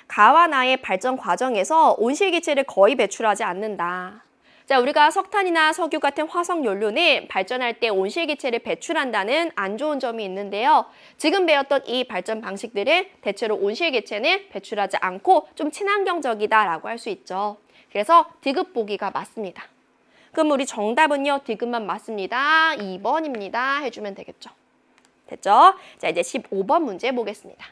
가와 나의 발전 과정에서 온실기체를 거의 배출하지 않는다. 자, 우리가 석탄이나 석유 같은 화석 연료는 발전할 때 온실기체를 배출한다는 안 좋은 점이 있는데요. 지금 배웠던 이 발전 방식들은 대체로 온실기체는 배출하지 않고 좀 친환경적이다라고 할 수 있죠. 그래서 디귿 보기가 맞습니다. 그럼 우리 정답은요, 디귿만 맞습니다. 2번입니다. 해주면 되겠죠. 됐죠? 자, 이제 15번 문제 보겠습니다.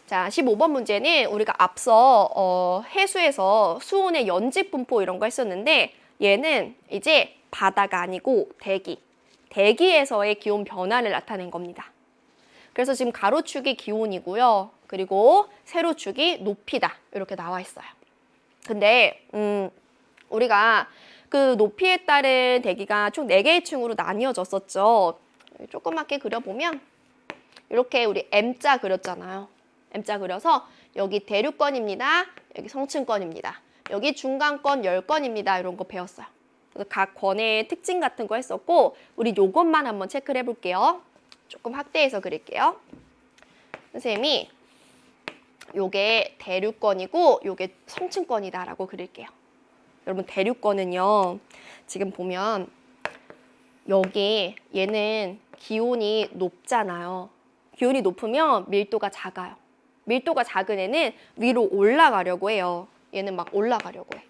자, 15번 문제는 우리가 앞서 해수에서 수온의 연직 분포 이런 거 했었는데 얘는 이제 바다가 아니고 대기에서의 기온 변화를 나타낸 겁니다. 그래서 지금 가로축이 기온이고요. 그리고 세로축이 높이다. 이렇게 나와 있어요. 근데 우리가 그 높이에 따른 대기가 총 4개의 층으로 나뉘어졌었죠. 조그맣게 그려보면 이렇게 우리 M자 그렸잖아요. M자 그려서 여기 대륙권입니다. 여기 성층권입니다. 여기 중간권 10권입니다. 이런 거 배웠어요. 그래서 각 권의 특징 같은 거 했었고 우리 요것만 한번 체크를 해볼게요. 조금 확대해서 그릴게요. 선생님이 요게 대륙권이고 요게 성층권이다라고 그릴게요. 여러분 대륙권은요. 지금 보면 여기 얘는 기온이 높잖아요. 기온이 높으면 밀도가 작아요. 밀도가 작은 애는 위로 올라가려고 해요. 얘는 막 올라가려고 해.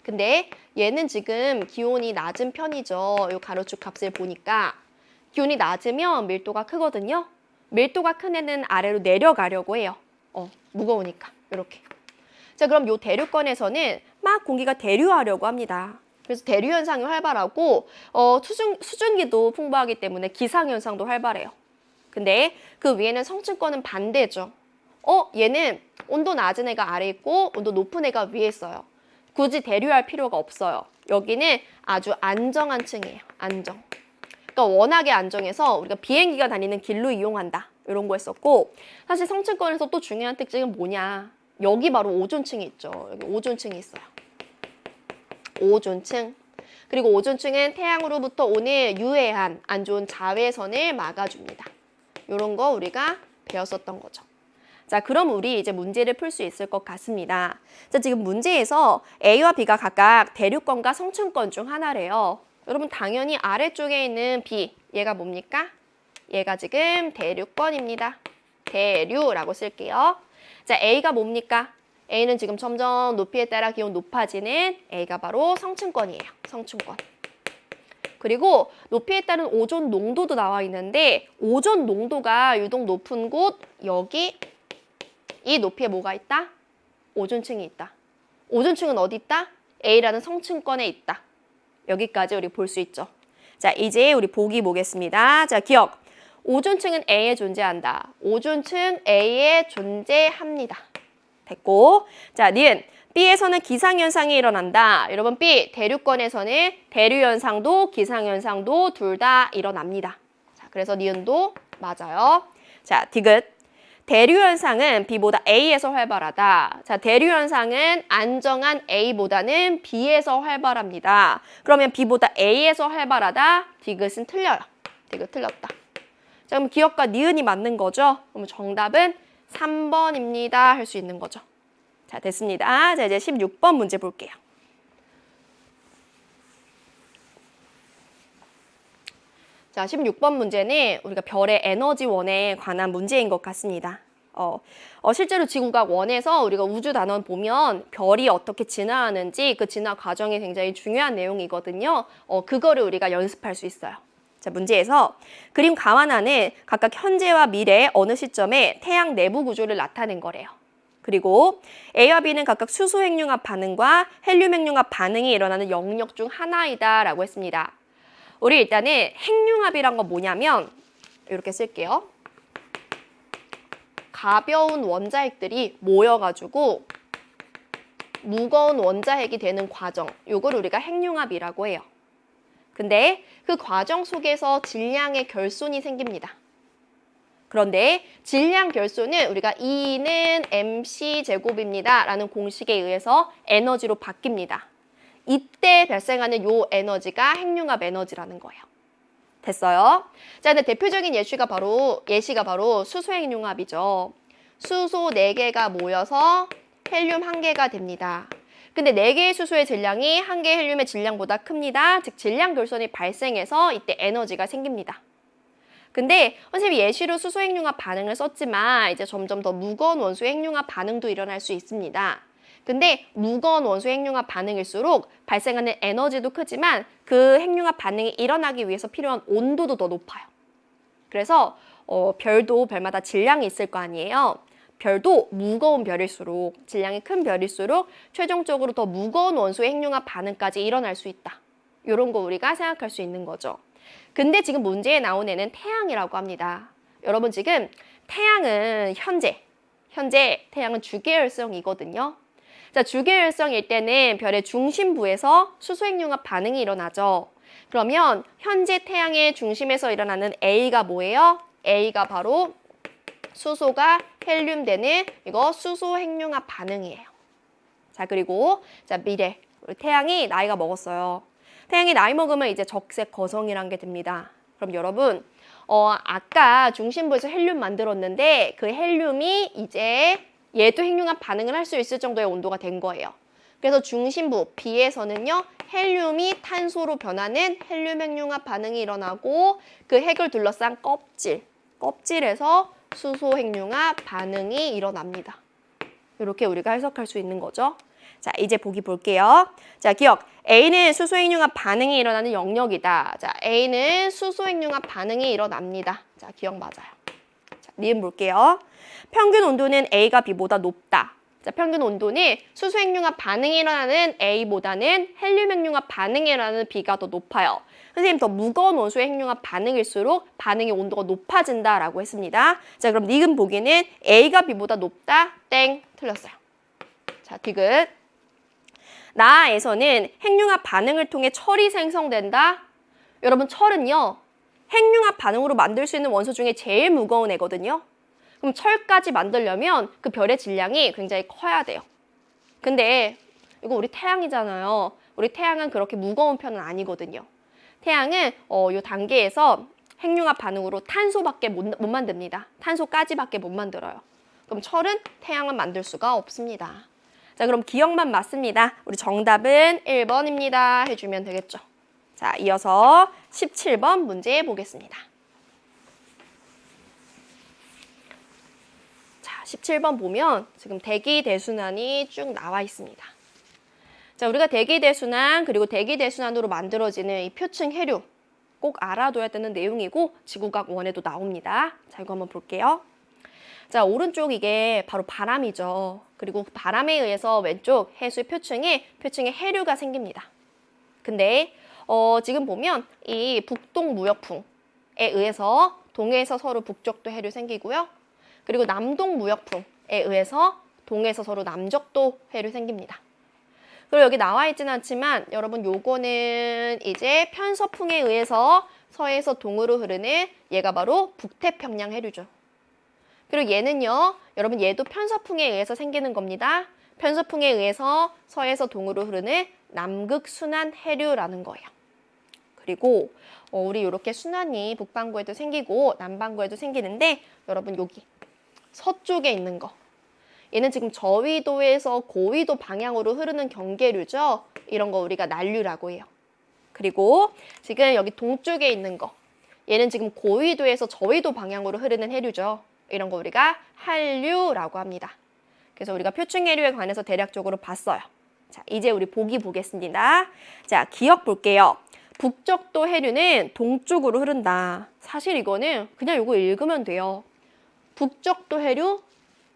근데 얘는 지금 기온이 낮은 편이죠. 이 가로축 값을 보니까 기온이 낮으면 밀도가 크거든요. 밀도가 큰 애는 아래로 내려가려고 해요. 무거우니까 이렇게. 자, 그럼 이 대륙권에서는 막 공기가 대류하려고 합니다. 그래서 대류 현상이 활발하고 수증기도 풍부하기 때문에 기상 현상도 활발해요. 근데 그 위에는 성층권은 반대죠. 얘는 온도 낮은 애가 아래 있고 온도 높은 애가 위에 있어요. 굳이 대류할 필요가 없어요. 여기는 아주 안정한 층이에요. 안정. 그러니까 워낙에 안정해서 우리가 비행기가 다니는 길로 이용한다. 이런 거 했었고 사실 성층권에서 또 중요한 특징은 뭐냐. 여기 바로 오존층이 있죠. 여기 오존층이 있어요. 오존층. 그리고 오존층은 태양으로부터 오는 유해한 안 좋은 자외선을 막아줍니다. 이런 거 우리가 배웠었던 거죠. 자, 그럼 우리 이제 문제를 풀 수 있을 것 같습니다. 자, 지금 문제에서 A와 B가 각각 대륙권과 성층권 중 하나래요. 여러분 당연히 아래쪽에 있는 B, 얘가 뭡니까? 얘가 지금 대륙권입니다. 대류라고 쓸게요. 자, A가 뭡니까? A는 지금 점점 높이에 따라 기온 높아지는 A가 바로 성층권이에요. 성층권. 그리고 높이에 따른 오존 농도도 나와 있는데 오존 농도가 유독 높은 곳 여기 이 높이에 뭐가 있다? 오존층이 있다. 오존층은 어디 있다? A라는 성층권에 있다. 여기까지 우리 볼 수 있죠. 자, 이제 우리 보기 보겠습니다. 자, 기억. 오존층은 A에 존재한다. 오존층 A에 존재합니다. 됐고. 자, 니은. B에서는 기상현상이 일어난다. 여러분 B, 대륙권에서는 대류현상도 기상현상도 둘 다 일어납니다. 자, 그래서 니은도 맞아요. 자, 디귿. 대류현상은 B보다 A에서 활발하다. 자, 대류현상은 안정한 A보다는 B에서 활발합니다. 그러면 B보다 A에서 활발하다. 디귿은 틀려요. 디귿 틀렸다. 자, 그럼 기역과 니은이 맞는 거죠? 그럼 정답은 3번입니다. 할 수 있는 거죠. 자, 됐습니다. 자, 이제 16번 문제 볼게요. 자, 16번 문제는 우리가 별의 에너지원에 관한 문제인 것 같습니다. 실제로 지구과학 1에서 우리가 우주 단원 보면 별이 어떻게 진화하는지 그 진화 과정이 굉장히 중요한 내용이거든요. 그거를 우리가 연습할 수 있어요. 자, 문제에서 그림 가만 안에 각각 현재와 미래 어느 시점에 태양 내부 구조를 나타낸 거래요. 그리고 A와 B는 각각 수소 핵융합 반응과 헬륨 핵융합 반응이 일어나는 영역 중 하나이다라고 했습니다. 우리 일단은 핵융합이란 건 뭐냐면 이렇게 쓸게요. 가벼운 원자핵들이 모여가지고 무거운 원자핵이 되는 과정, 요걸 우리가 핵융합이라고 해요. 근데 그 과정 속에서 질량의 결손이 생깁니다. 그런데 질량 결손은 우리가 E는 mc 제곱입니다 라는 공식에 의해서 에너지로 바뀝니다. 이때 발생하는 요 에너지가 핵융합 에너지라는 거예요. 됐어요? 자, 근데 대표적인 예시가 바로 수소 핵융합이죠. 수소 4개가 모여서 헬륨 1개가 됩니다. 근데 4개의 수소의 질량이 1개의 헬륨의 질량보다 큽니다. 즉 질량 결손이 발생해서 이때 에너지가 생깁니다. 근데 선생님이 예시로 수소 핵융합 반응을 썼지만 이제 점점 더 무거운 원소 핵융합 반응도 일어날 수 있습니다. 근데 무거운 원소 핵융합 반응일수록 발생하는 에너지도 크지만 그 핵융합 반응이 일어나기 위해서 필요한 온도도 더 높아요. 그래서 별도 별마다 질량이 있을 거 아니에요. 별도 무거운 별일수록, 질량이 큰 별일수록 최종적으로 더 무거운 원소 핵융합 반응까지 일어날 수 있다. 이런 거 우리가 생각할 수 있는 거죠. 근데 지금 문제에 나온 애는 태양이라고 합니다. 여러분 지금 태양은 현재 태양은 주계열성이거든요. 자, 주계열성일 때는 별의 중심부에서 수소 핵융합 반응이 일어나죠. 그러면 현재 태양의 중심에서 일어나는 A가 뭐예요? A가 바로 수소가 헬륨 되는 이거 수소 핵융합 반응이에요. 자, 그리고 자, 미래. 우리 태양이 나이가 먹었어요. 태양이 나이 먹으면 이제 적색 거성이란 게 됩니다. 그럼 여러분, 아까 중심부에서 헬륨 만들었는데 그 헬륨이 이제 얘도 핵융합 반응을 할 수 있을 정도의 온도가 된 거예요. 그래서 중심부 B에서는요, 헬륨이 탄소로 변하는 헬륨 핵융합 반응이 일어나고 그 핵을 둘러싼 껍질에서 수소 핵융합 반응이 일어납니다. 이렇게 우리가 해석할 수 있는 거죠. 자, 이제 보기 볼게요. 자, 기억. A는 수소 핵융합 반응이 일어나는 영역이다. 자, A는 수소 핵융합 반응이 일어납니다. 자, 기억 맞아요. 자, 니은 볼게요. 평균 온도는 A가 B보다 높다. 자, 평균 온도는 수소 핵융합 반응이 일어나는 A보다는 헬륨 핵융합 반응이 일어나는 B가 더 높아요. 선생님, 더 무거운 원소 핵융합 반응일수록 반응의 온도가 높아진다라고 했습니다. 자, 그럼 니은 보기는 A가 B보다 높다. 땡. 틀렸어요. 자, 디귿. 나에서는 핵융합 반응을 통해 철이 생성된다. 여러분, 철은요, 핵융합 반응으로 만들 수 있는 원소 중에 제일 무거운 애거든요. 그럼 철까지 만들려면 그 별의 질량이 굉장히 커야 돼요. 근데 이거 우리 태양이잖아요. 우리 태양은 그렇게 무거운 편은 아니거든요. 태양은 이 단계에서 핵융합 반응으로 탄소밖에 못 만듭니다. 탄소까지밖에 못 만들어요. 그럼 철은 태양은 만들 수가 없습니다. 자, 그럼 기억만 맞습니다. 우리 정답은 1번입니다. 해주면 되겠죠. 자, 이어서 17번 문제 보겠습니다. 자, 17번 보면 지금 대기대순환이 쭉 나와 있습니다. 자, 우리가 대기대순환 그리고 대기대순환으로 만들어지는 이 표층 해류 꼭 알아둬야 되는 내용이고 지구과학 1에도 나옵니다. 자, 이거 한번 볼게요. 자, 오른쪽 이게 바로 바람이죠. 그리고 바람에 의해서 왼쪽 해수의 표층에 해류가 생깁니다. 근데 지금 보면 이 북동무역풍에 의해서 동해에서 서로 북쪽도 해류 생기고요. 그리고 남동무역풍에 의해서 동해에서 서로 남쪽도 해류 생깁니다. 그리고 여기 나와 있지는 않지만 여러분 요거는 이제 편서풍에 의해서 서해에서 동으로 흐르는 얘가 바로 북태평양 해류죠. 그리고 얘는요, 여러분 얘도 편서풍에 의해서 생기는 겁니다. 편서풍에 의해서 서해에서 동으로 흐르는 남극순환 해류라는 거예요. 그리고 우리 이렇게 순환이 북반구에도 생기고 남반구에도 생기는데 여러분 여기 서쪽에 있는 거 얘는 지금 저위도에서 고위도 방향으로 흐르는 경계류죠. 이런 거 우리가 난류라고 해요. 그리고 지금 여기 동쪽에 있는 거 얘는 지금 고위도에서 저위도 방향으로 흐르는 해류죠. 이런 거 우리가 한류라고 합니다. 그래서 우리가 표층해류에 관해서 대략적으로 봤어요. 자, 이제 우리 보기 보겠습니다. 자, 기억 볼게요. 북적도 해류는 동쪽으로 흐른다. 사실 이거는 그냥 이거 읽으면 돼요. 북적도 해류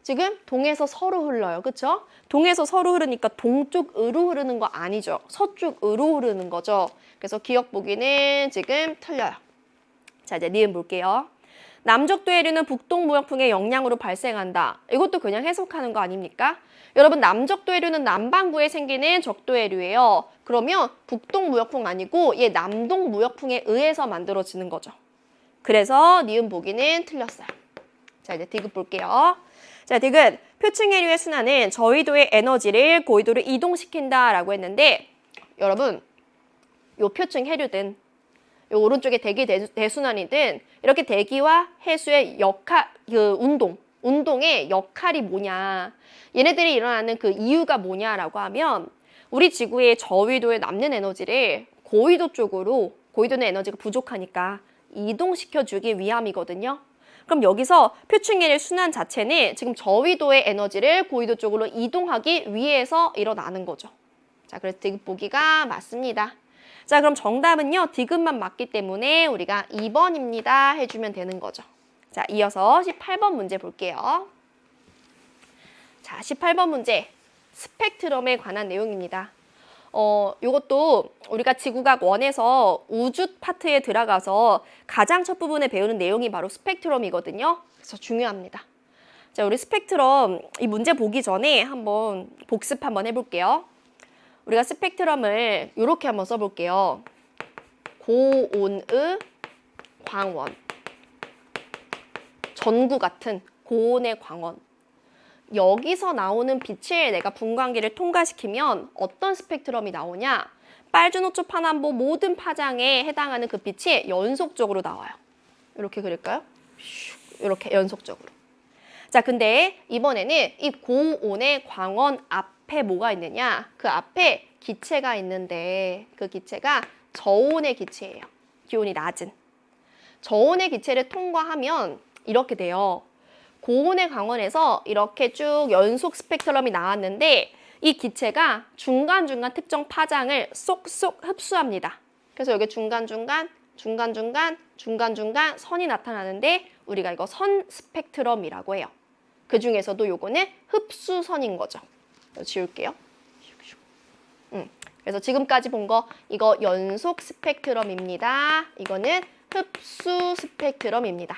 지금 동에서 서로 흘러요. 그쵸? 동에서 서로 흐르니까 동쪽으로 흐르는 거 아니죠. 서쪽으로 흐르는 거죠. 그래서 기억 보기는 지금 틀려요. 자, 이제 니은 볼게요. 남적도 해류는 북동무역풍의 영향으로 발생한다. 이것도 그냥 해석하는 거 아닙니까? 여러분 남적도 해류는 남반구에 생기는 적도 해류예요. 그러면 북동무역풍 아니고 얘 남동무역풍에 의해서 만들어지는 거죠. 그래서 니은 보기는 틀렸어요. 자, 이제 디귿 볼게요. 자, 디귿 표층해류의 순환은 저위도의 에너지를 고위도로 이동시킨다라고 했는데 여러분 요 표층 해류든 요 오른쪽에 대기 대순환이든 이렇게 대기와 해수의 역할, 운동의 역할이 뭐냐. 얘네들이 일어나는 그 이유가 뭐냐라고 하면 우리 지구의 저위도에 남는 에너지를 고위도 쪽으로, 고위도는 에너지가 부족하니까 이동시켜주기 위함이거든요. 그럼 여기서 표층해류 순환 자체는 지금 저위도의 에너지를 고위도 쪽으로 이동하기 위해서 일어나는 거죠. 자, 그래서 디귿 보기가 맞습니다. 자, 그럼 정답은요. 디귿만 맞기 때문에 우리가 2번입니다. 해주면 되는 거죠. 자, 이어서 18번 문제 볼게요. 자, 18번 문제. 스펙트럼에 관한 내용입니다. 요것도 우리가 지구과학 1에서 우주 파트에 들어가서 가장 첫 부분에 배우는 내용이 바로 스펙트럼이거든요. 그래서 중요합니다. 자, 우리 스펙트럼 이 문제 보기 전에 한번 복습 한번 해볼게요. 우리가 스펙트럼을 이렇게 한번 써볼게요. 고온의 광원. 전구 같은 고온의 광원. 여기서 나오는 빛을 내가 분광기를 통과시키면 어떤 스펙트럼이 나오냐? 빨주노초 파남보 모든 파장에 해당하는 그 빛이 연속적으로 나와요. 이렇게 그릴까요? 이렇게 연속적으로. 자, 근데 이번에는 이 고온의 광원 앞에 뭐가 있느냐? 그 앞에 기체가 있는데 그 기체가 저온의 기체예요. 기온이 낮은. 저온의 기체를 통과하면 이렇게 돼요. 고온의 광원에서 이렇게 쭉 연속 스펙트럼이 나왔는데 이 기체가 중간중간 특정 파장을 쏙쏙 흡수합니다. 그래서 여기 중간중간 선이 나타나는데 우리가 이거 선 스펙트럼이라고 해요. 그 중에서도 요거는 흡수선인 거죠. 지울게요. 그래서 지금까지 본 거 이거 연속 스펙트럼입니다. 이거는 흡수 스펙트럼입니다.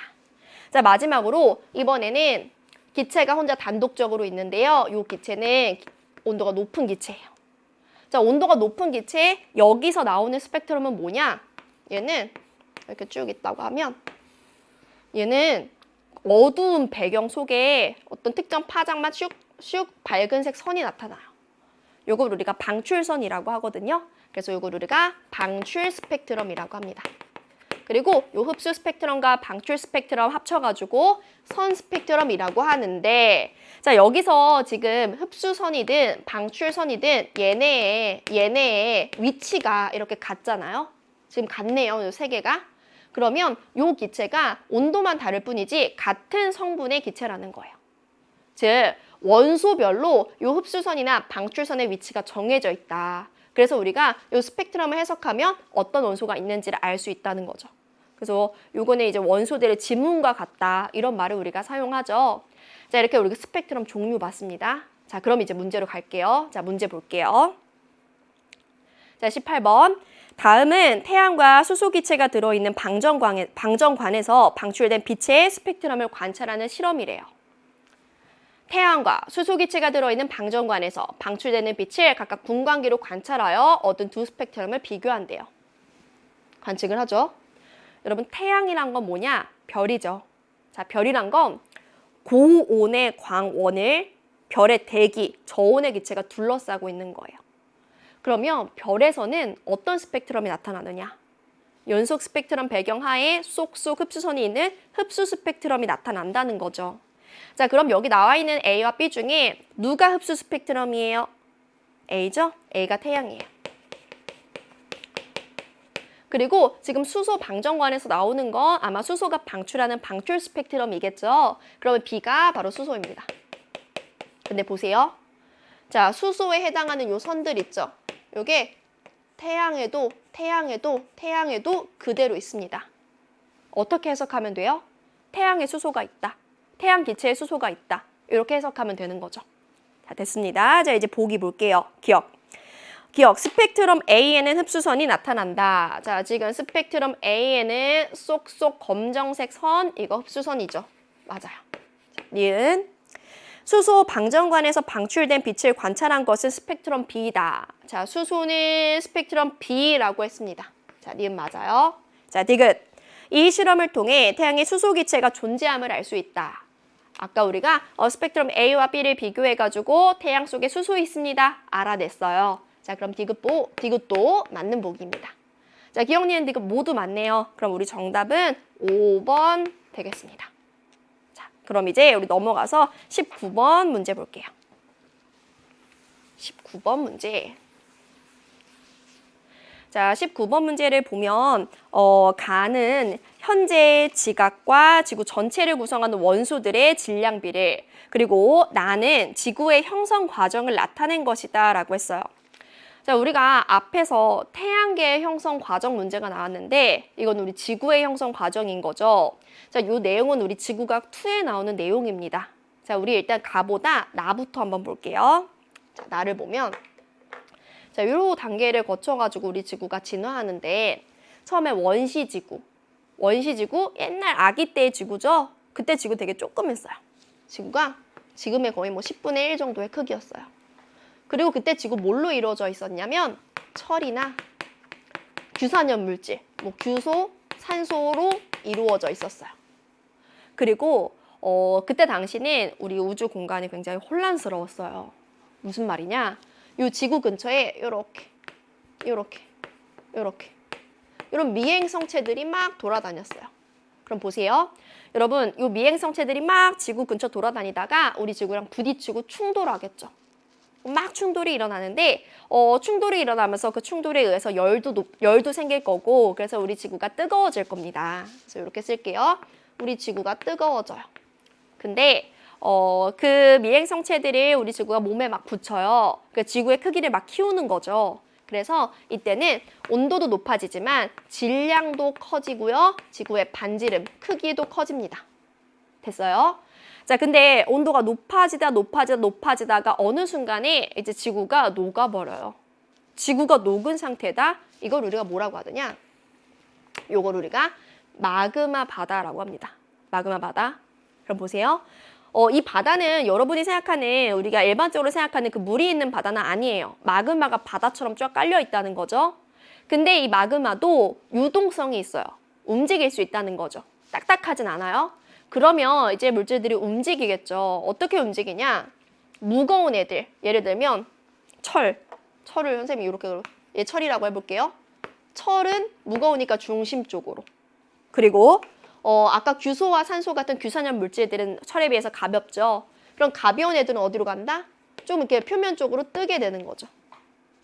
자, 마지막으로 이번에는 기체가 혼자 단독적으로 있는데요. 이 기체는 온도가 높은 기체예요. 자, 온도가 높은 기체 여기서 나오는 스펙트럼은 뭐냐? 얘는 이렇게 쭉 있다고 하면 얘는 어두운 배경 속에 어떤 특정 파장만 슉슉 밝은색 선이 나타나요. 요걸 우리가 방출선이라고 하거든요. 그래서 요걸 우리가 방출 스펙트럼이라고 합니다. 그리고 요 흡수 스펙트럼과 방출 스펙트럼 합쳐가지고 선 스펙트럼이라고 하는데 자, 여기서 지금 흡수선이든 방출선이든 얘네의 위치가 이렇게 같잖아요. 지금 같네요. 요 세 개가. 그러면 요 기체가 온도만 다를 뿐이지 같은 성분의 기체라는 거예요. 즉 원소별로 요 흡수선이나 방출선의 위치가 정해져 있다. 그래서 우리가 요 스펙트럼을 해석하면 어떤 원소가 있는지를 알 수 있다는 거죠. 그래서 요거는 이제 원소들의 지문과 같다. 이런 말을 우리가 사용하죠. 자, 이렇게 우리가 스펙트럼 종류 봤습니다. 자, 그럼 이제 문제로 갈게요. 자, 문제 볼게요. 자, 18번. 다음은 태양과 수소기체가 들어있는 방정관에서 방출된 빛의 스펙트럼을 관찰하는 실험이래요. 태양과 수소기체가 들어있는 방정관에서 방출되는 빛을 각각 분광기로 관찰하여 얻은 두 스펙트럼을 비교한대요. 관측을 하죠. 여러분, 태양이란 건 뭐냐? 별이죠. 자, 별이란 건 고온의 광원을 별의 대기, 저온의 기체가 둘러싸고 있는 거예요. 그러면 별에서는 어떤 스펙트럼이 나타나느냐? 연속 스펙트럼 배경하에 쏙쏙 흡수선이 있는 흡수 스펙트럼이 나타난다는 거죠. 자, 그럼 여기 나와 있는 A와 B 중에 누가 흡수 스펙트럼이에요? A죠? A가 태양이에요. 그리고 지금 수소 방정관에서 나오는 건 아마 수소가 방출하는 방출 스펙트럼이겠죠? 그러면 B가 바로 수소입니다. 근데 보세요. 자, 수소에 해당하는 요 선들 있죠? 요게 태양에도 그대로 있습니다. 어떻게 해석하면 돼요? 태양에 수소가 있다. 태양 기체에 수소가 있다. 이렇게 해석하면 되는 거죠. 자, 됐습니다. 자, 이제 보기 볼게요. 기억. 스펙트럼 A에는 흡수선이 나타난다. 자, 지금 스펙트럼 A에는 쏙쏙 검정색 선, 이거 흡수선이죠. 맞아요. 자, 니은. 수소 방정관에서 방출된 빛을 관찰한 것은 스펙트럼 B다. 자, 수소는 스펙트럼 B라고 했습니다. 자, 니은 맞아요. 자, 디귿. 이 실험을 통해 태양의 수소 기체가 존재함을 알 수 있다. 아까 우리가 스펙트럼 A와 B를 비교해가지고 태양 속에 수소 있습니다. 알아냈어요. 자, 그럼 디귿도 맞는 보기입니다. 자, 기억, 니은, 디귿 모두 맞네요. 그럼 우리 정답은 5번 되겠습니다. 자, 그럼 이제 우리 넘어가서 19번 문제 볼게요. 19번 문제. 자, 19번 문제를 보면 가는 현재의 지각과 지구 전체를 구성하는 원소들의 질량비를, 그리고 나는 지구의 형성 과정을 나타낸 것이다 라고 했어요. 자, 우리가 앞에서 태양계의 형성 과정 문제가 나왔는데 이건 우리 지구의 형성 과정인 거죠. 자, 이 내용은 우리 지구과학 2에 나오는 내용입니다. 자, 우리 일단 가보다 나부터 한번 볼게요. 자, 나를 보면 자, 요 단계를 거쳐가지고 우리 지구가 진화하는데 처음에 원시지구 옛날 아기 때의 지구죠. 그때 지구 되게 조그맸어요. 지구가 지금의 거의 뭐 10분의 1 정도의 크기였어요. 그리고 그때 지구 뭘로 이루어져 있었냐면 철이나 규산염 물질, 뭐 규소, 산소로 이루어져 있었어요. 그리고 그때 당시는 우리 우주 공간이 굉장히 혼란스러웠어요. 무슨 말이냐? 요 지구 근처에 요렇게 이런 미행성체들이 막 돌아다녔어요. 그럼 보세요. 여러분, 요 미행성체들이 막 지구 근처 돌아다니다가 우리 지구랑 부딪히고 충돌하겠죠. 막 충돌이 일어나는데 충돌이 일어나면서 그 충돌에 의해서 열도 생길 거고, 그래서 우리 지구가 뜨거워질 겁니다. 그래서 이렇게 쓸게요. 우리 지구가 뜨거워져요. 근데 그 미행성체들이 우리 지구가 몸에 막 붙여요. 그 지구의 크기를 막 키우는 거죠. 그래서 이때는 온도도 높아지지만 질량도 커지고요. 지구의 반지름, 크기도 커집니다. 됐어요? 자, 근데 온도가 높아지다가 어느 순간에 이제 지구가 녹아버려요. 지구가 녹은 상태다. 이걸 우리가 뭐라고 하느냐? 이걸 우리가 마그마 바다라고 합니다. 마그마 바다. 그럼 보세요. 이 바다는 여러분이 생각하는, 우리가 일반적으로 생각하는 그 물이 있는 바다는 아니에요. 마그마가 바다처럼 쫙 깔려 있다는 거죠. 근데 이 마그마도 유동성이 있어요. 움직일 수 있다는 거죠. 딱딱하진 않아요. 그러면 이제 물질들이 움직이겠죠. 어떻게 움직이냐? 무거운 애들, 예를 들면 철을 선생님이 이렇게 철이라고 해볼게요. 철은 무거우니까 중심 쪽으로. 그리고 아까 규소와 산소 같은 규산염 물질들은 철에 비해서 가볍죠. 그럼 가벼운 애들은 어디로 간다? 좀 이렇게 표면 쪽으로 뜨게 되는 거죠.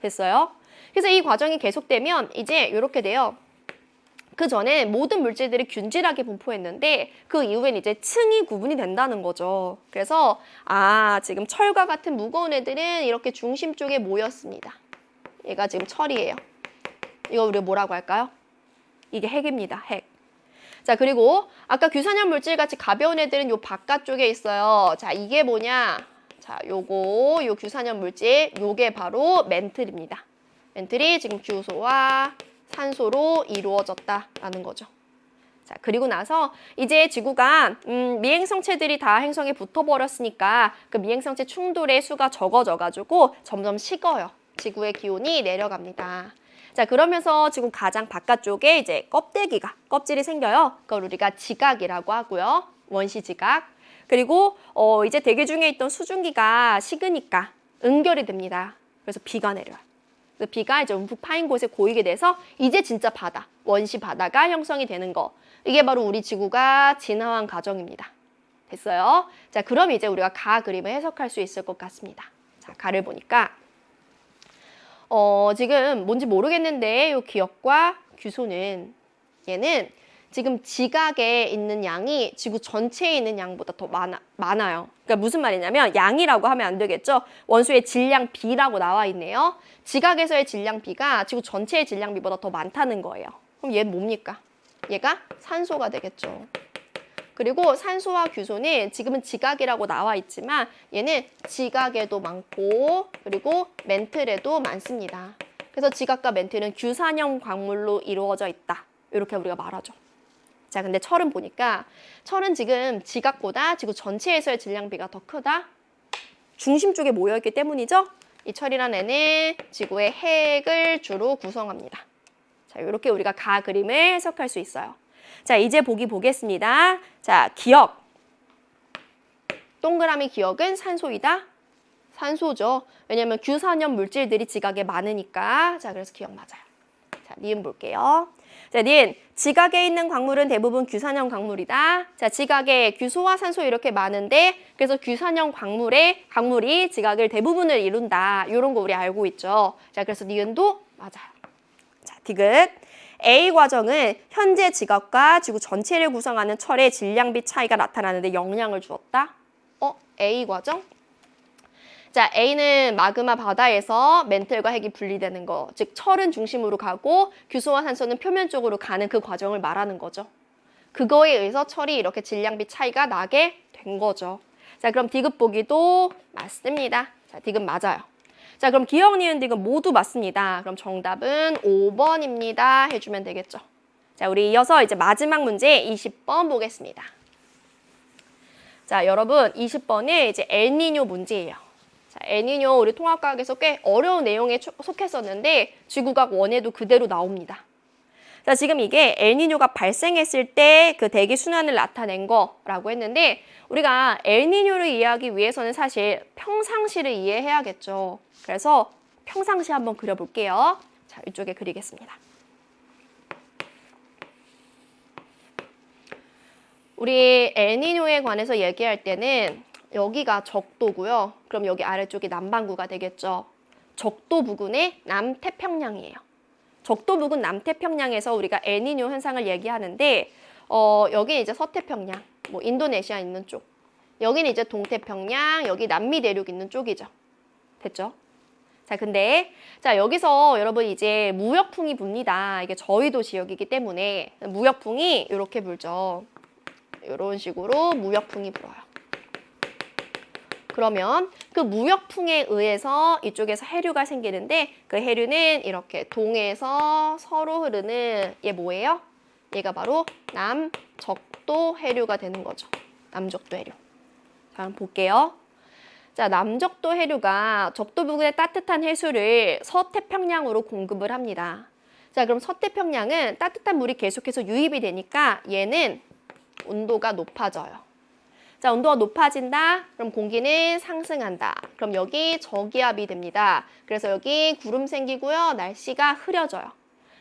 됐어요? 그래서 이 과정이 계속되면 이제 이렇게 돼요. 그 전에 모든 물질들이 균질하게 분포했는데 그 이후엔 이제 층이 구분이 된다는 거죠. 그래서 지금 철과 같은 무거운 애들은 이렇게 중심 쪽에 모였습니다. 얘가 지금 철이에요. 이거 우리가 뭐라고 할까요? 이게 핵입니다. 핵. 자, 그리고 아까 규산염 물질 같이 가벼운 애들은 요 바깥쪽에 있어요. 자, 이게 뭐냐? 자, 요 규산염 물질, 요게 바로 멘틀입니다. 멘틀이 지금 규소와 산소로 이루어졌다라는 거죠. 자, 그리고 나서 이제 지구가 미행성체들이 다 행성에 붙어버렸으니까 그 미행성체 충돌의 수가 적어져가지고 점점 식어요. 지구의 기온이 내려갑니다. 자, 그러면서 지금 가장 바깥쪽에 이제 껍질이 생겨요. 그걸 우리가 지각이라고 하고요. 원시 지각. 그리고 이제 대기 중에 있던 수증기가 식으니까 응결이 됩니다. 그래서 비가 내려요. 그래서 비가 이제 움푹 파인 곳에 고이게 돼서 이제 진짜 바다, 원시 바다가 형성이 되는 거. 이게 바로 우리 지구가 진화한 과정입니다. 됐어요? 자, 그럼 이제 우리가 가 그림을 해석할 수 있을 것 같습니다. 자, 가를 보니까 지금 뭔지 모르겠는데 이 기역과 규소는 얘는 지금 지각에 있는 양이 지구 전체에 있는 양보다 더 많아요. 그러니까 무슨 말이냐면 양이라고 하면 안 되겠죠. 원소의 질량 B라고 나와 있네요. 지각에서의 질량 B가 지구 전체의 질량 B보다 더 많다는 거예요. 그럼 얘는 뭡니까? 얘가 산소가 되겠죠. 그리고 산소와 규소는 지금은 지각이라고 나와 있지만 얘는 지각에도 많고 그리고 멘틀에도 많습니다. 그래서 지각과 멘틀은 규산형 광물로 이루어져 있다. 이렇게 우리가 말하죠. 자, 근데 철은 보니까 철은 지금 지각보다 지구 전체에서의 질량비가 더 크다. 중심 쪽에 모여있기 때문이죠. 이 철이라는 애는 지구의 핵을 주로 구성합니다. 자, 이렇게 우리가 가 그림을 해석할 수 있어요. 자, 이제 보기 보겠습니다. 자, 기역. 동그라미 기역은 산소이다. 산소죠. 왜냐면 규산염 물질들이 지각에 많으니까. 자, 그래서 기역 맞아요. 자, 니은 볼게요. 자, 니은. 지각에 있는 광물은 대부분 규산형 광물이다. 자, 지각에 규소와 산소 이렇게 많은데 그래서 규산형 광물이 지각을 대부분을 이룬다. 이런 거 우리 알고 있죠. 자, 그래서 니은도 맞아요. 자, 디귿. A 과정은 현재 지각과 지구 전체를 구성하는 철의 질량비 차이가 나타나는데 영향을 주었다. A 과정? 자, A는 마그마 바다에서 멘틀과 핵이 분리되는 거, 즉 철은 중심으로 가고 규소와 산소는 표면 쪽으로 가는 그 과정을 말하는 거죠. 그거에 의해서 철이 이렇게 질량비 차이가 나게 된 거죠. 자, 그럼 디귿 보기도 맞습니다. 자, 디귿 맞아요. 자, 그럼 기역, 니은, 디귿 모두 맞습니다. 그럼 정답은 5번입니다. 해주면 되겠죠. 자, 우리 이어서 이제 마지막 문제 20번 보겠습니다. 자, 여러분 20번은 이제 엘니뇨 문제예요. 자, 엘니뇨 우리 통합과학에서 꽤 어려운 내용에 속했었는데 지구과학 1에도 그대로 나옵니다. 자, 지금 이게 엘니뇨가 발생했을 때 그 대기 순환을 나타낸 거라고 했는데 우리가 엘니뇨를 이해하기 위해서는 사실 평상시를 이해해야겠죠. 그래서 평상시 한번 그려볼게요. 자, 이쪽에 그리겠습니다. 우리 엘니뇨에 관해서 얘기할 때는 여기가 적도고요. 그럼 여기 아래쪽이 남반구가 되겠죠. 적도 부근의 남태평양이에요. 적도 부근 남태평양에서 우리가 엘니뇨 현상을 얘기하는데 여기 이제 서태평양, 뭐 인도네시아 있는 쪽. 여기는 이제 동태평양, 여기 남미 대륙 있는 쪽이죠. 됐죠? 자, 근데 자, 여기서 여러분 이제 무역풍이 붑니다. 이게 저위도 지역이기 때문에 무역풍이 이렇게 불죠. 이런 식으로 무역풍이 불어요. 그러면 그 무역풍에 의해서 이쪽에서 해류가 생기는데 그 해류는 이렇게 동에서 서로 흐르는 얘 뭐예요? 얘가 바로 남적도 해류가 되는 거죠. 남적도 해류. 자, 한번 볼게요. 자, 남적도 해류가 적도 부근의 따뜻한 해수를 서태평양으로 공급을 합니다. 자, 그럼 서태평양은 따뜻한 물이 계속해서 유입이 되니까 얘는 온도가 높아져요. 자, 온도가 높아진다. 그럼 공기는 상승한다. 그럼 여기 저기압이 됩니다. 그래서 여기 구름 생기고요. 날씨가 흐려져요.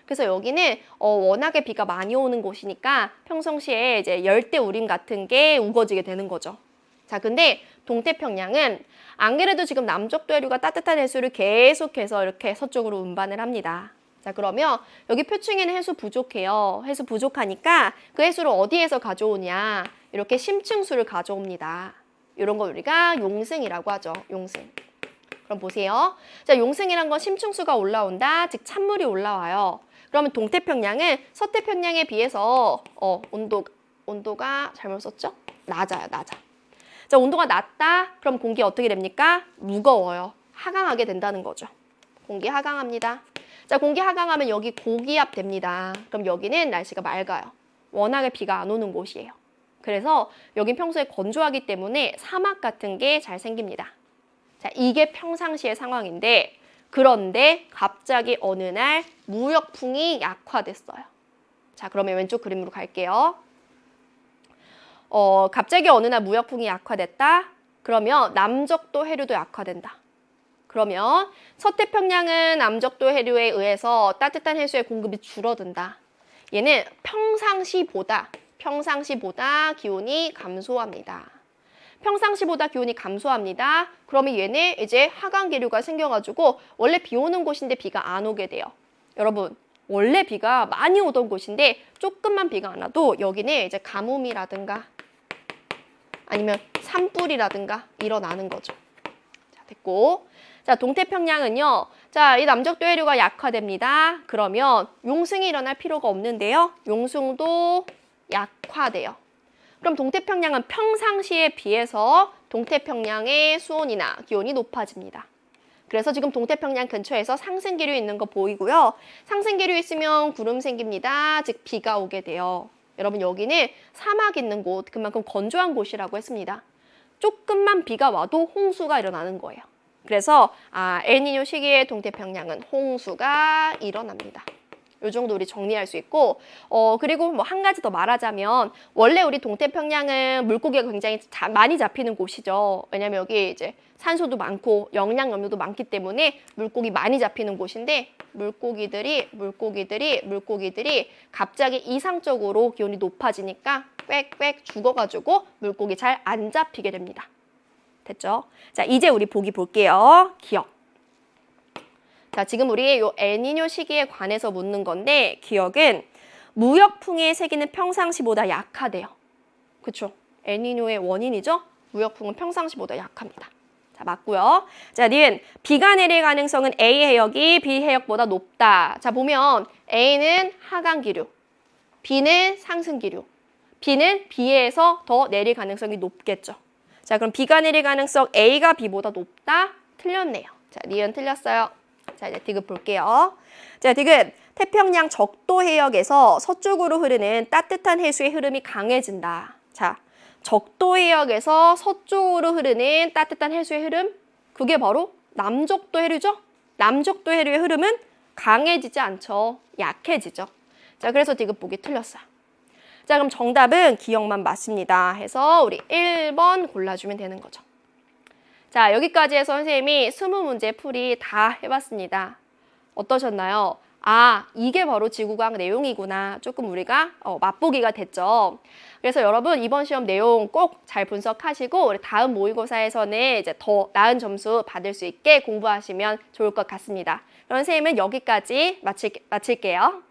그래서 여기는 워낙에 비가 많이 오는 곳이니까 평상시에 이제 열대우림 같은 게 우거지게 되는 거죠. 자, 근데 동태평양은 안 그래도 지금 남적도 해류가 따뜻한 해수를 계속해서 이렇게 서쪽으로 운반을 합니다. 자, 그러면 여기 표층에는 해수 부족해요. 해수 부족하니까 그 해수를 어디에서 가져오냐. 이렇게 심층수를 가져옵니다. 이런 거 우리가 용승이라고 하죠. 용승. 그럼 보세요. 자, 용승이란 건 심층수가 올라온다. 즉 찬물이 올라와요. 그러면 동태평양은 서태평양에 비해서 온도가 잘못 썼죠? 낮아요. 낮아. 자, 온도가 낮다. 그럼 공기 어떻게 됩니까? 무거워요. 하강하게 된다는 거죠. 공기 하강합니다. 자, 공기 하강하면 여기 고기압 됩니다. 그럼 여기는 날씨가 맑아요. 워낙에 비가 안 오는 곳이에요. 그래서 여긴 평소에 건조하기 때문에 사막 같은 게 잘 생깁니다. 자, 이게 평상시의 상황인데 그런데 갑자기 어느 날 무역풍이 약화됐어요. 자, 그러면 왼쪽 그림으로 갈게요. 갑자기 어느 날 무역풍이 약화됐다? 그러면 남적도 해류도 약화된다. 그러면 서태평양은 남적도 해류에 의해서 따뜻한 해수의 공급이 줄어든다. 얘는 평상시보다 기온이 감소합니다. 평상시보다 기온이 감소합니다. 그러면 얘는 이제 하강 기류가 생겨가지고 원래 비 오는 곳인데 비가 안 오게 돼요. 여러분, 원래 비가 많이 오던 곳인데 조금만 비가 안 와도 여기는 이제 가뭄이라든가 아니면 산불이라든가 일어나는 거죠. 자, 됐고. 자, 동태평양은요. 자, 이 남적도 해류가 약화됩니다. 그러면 용승이 일어날 필요가 없는데요. 용승도 약화돼요. 그럼 동태평양은 평상시에 비해서 동태평양의 수온이나 기온이 높아집니다. 그래서 지금 동태평양 근처에서 상승기류 있는 거 보이고요. 상승기류 있으면 구름 생깁니다. 즉 비가 오게 돼요. 여러분 여기는 사막 있는 곳, 그만큼 건조한 곳이라고 했습니다. 조금만 비가 와도 홍수가 일어나는 거예요. 그래서 엘니뇨 시기에 동태평양은 홍수가 일어납니다. 요 정도 우리 정리할 수 있고 그리고 뭐 한 가지 더 말하자면 원래 우리 동태평양은 물고기가 굉장히 많이 잡히는 곳이죠. 왜냐면 여기 이제 산소도 많고 영양 염료도 많기 때문에 물고기 많이 잡히는 곳인데 물고기들이 갑자기 이상적으로 기온이 높아지니까 꽥꽥 죽어가지고 물고기 잘 안 잡히게 됩니다. 됐죠? 자, 이제 우리 보기 볼게요. 기억. 자, 지금 우리 요 엘니뇨 시기에 관해서 묻는 건데 기억은 무역풍의 세기는 평상시보다 약하대요. 그쵸? 엘니뇨의 원인이죠? 무역풍은 평상시보다 약합니다. 자, 맞고요. 자, 니은 비가 내릴 가능성은 A 해역이 B 해역보다 높다. 자, 보면 A는 하강 기류, B는 상승 기류. B는 B에서 더 내릴 가능성이 높겠죠. 자, 그럼 비가 내릴 가능성 A가 B보다 높다? 틀렸네요. 자, 니은 틀렸어요. 자, 이제 디귿 볼게요. 자, 디귿 태평양 적도 해역에서 서쪽으로 흐르는 따뜻한 해수의 흐름이 강해진다. 자, 적도 해역에서 서쪽으로 흐르는 따뜻한 해수의 흐름, 그게 바로 남적도 해류죠? 남적도 해류의 흐름은 강해지지 않죠. 약해지죠. 자, 그래서 디귿 보기 틀렸어요. 자, 그럼 정답은 기억만 맞습니다. 해서 우리 1번 골라주면 되는 거죠. 자, 여기까지 해서 선생님이 20문제 풀이 다 해봤습니다. 어떠셨나요? 이게 바로 지구과학 내용이구나. 조금 우리가 맛보기가 됐죠. 그래서 여러분 이번 시험 내용 꼭 잘 분석하시고 우리 다음 모의고사에서는 이제 더 나은 점수 받을 수 있게 공부하시면 좋을 것 같습니다. 그럼 선생님은 여기까지 마칠게요.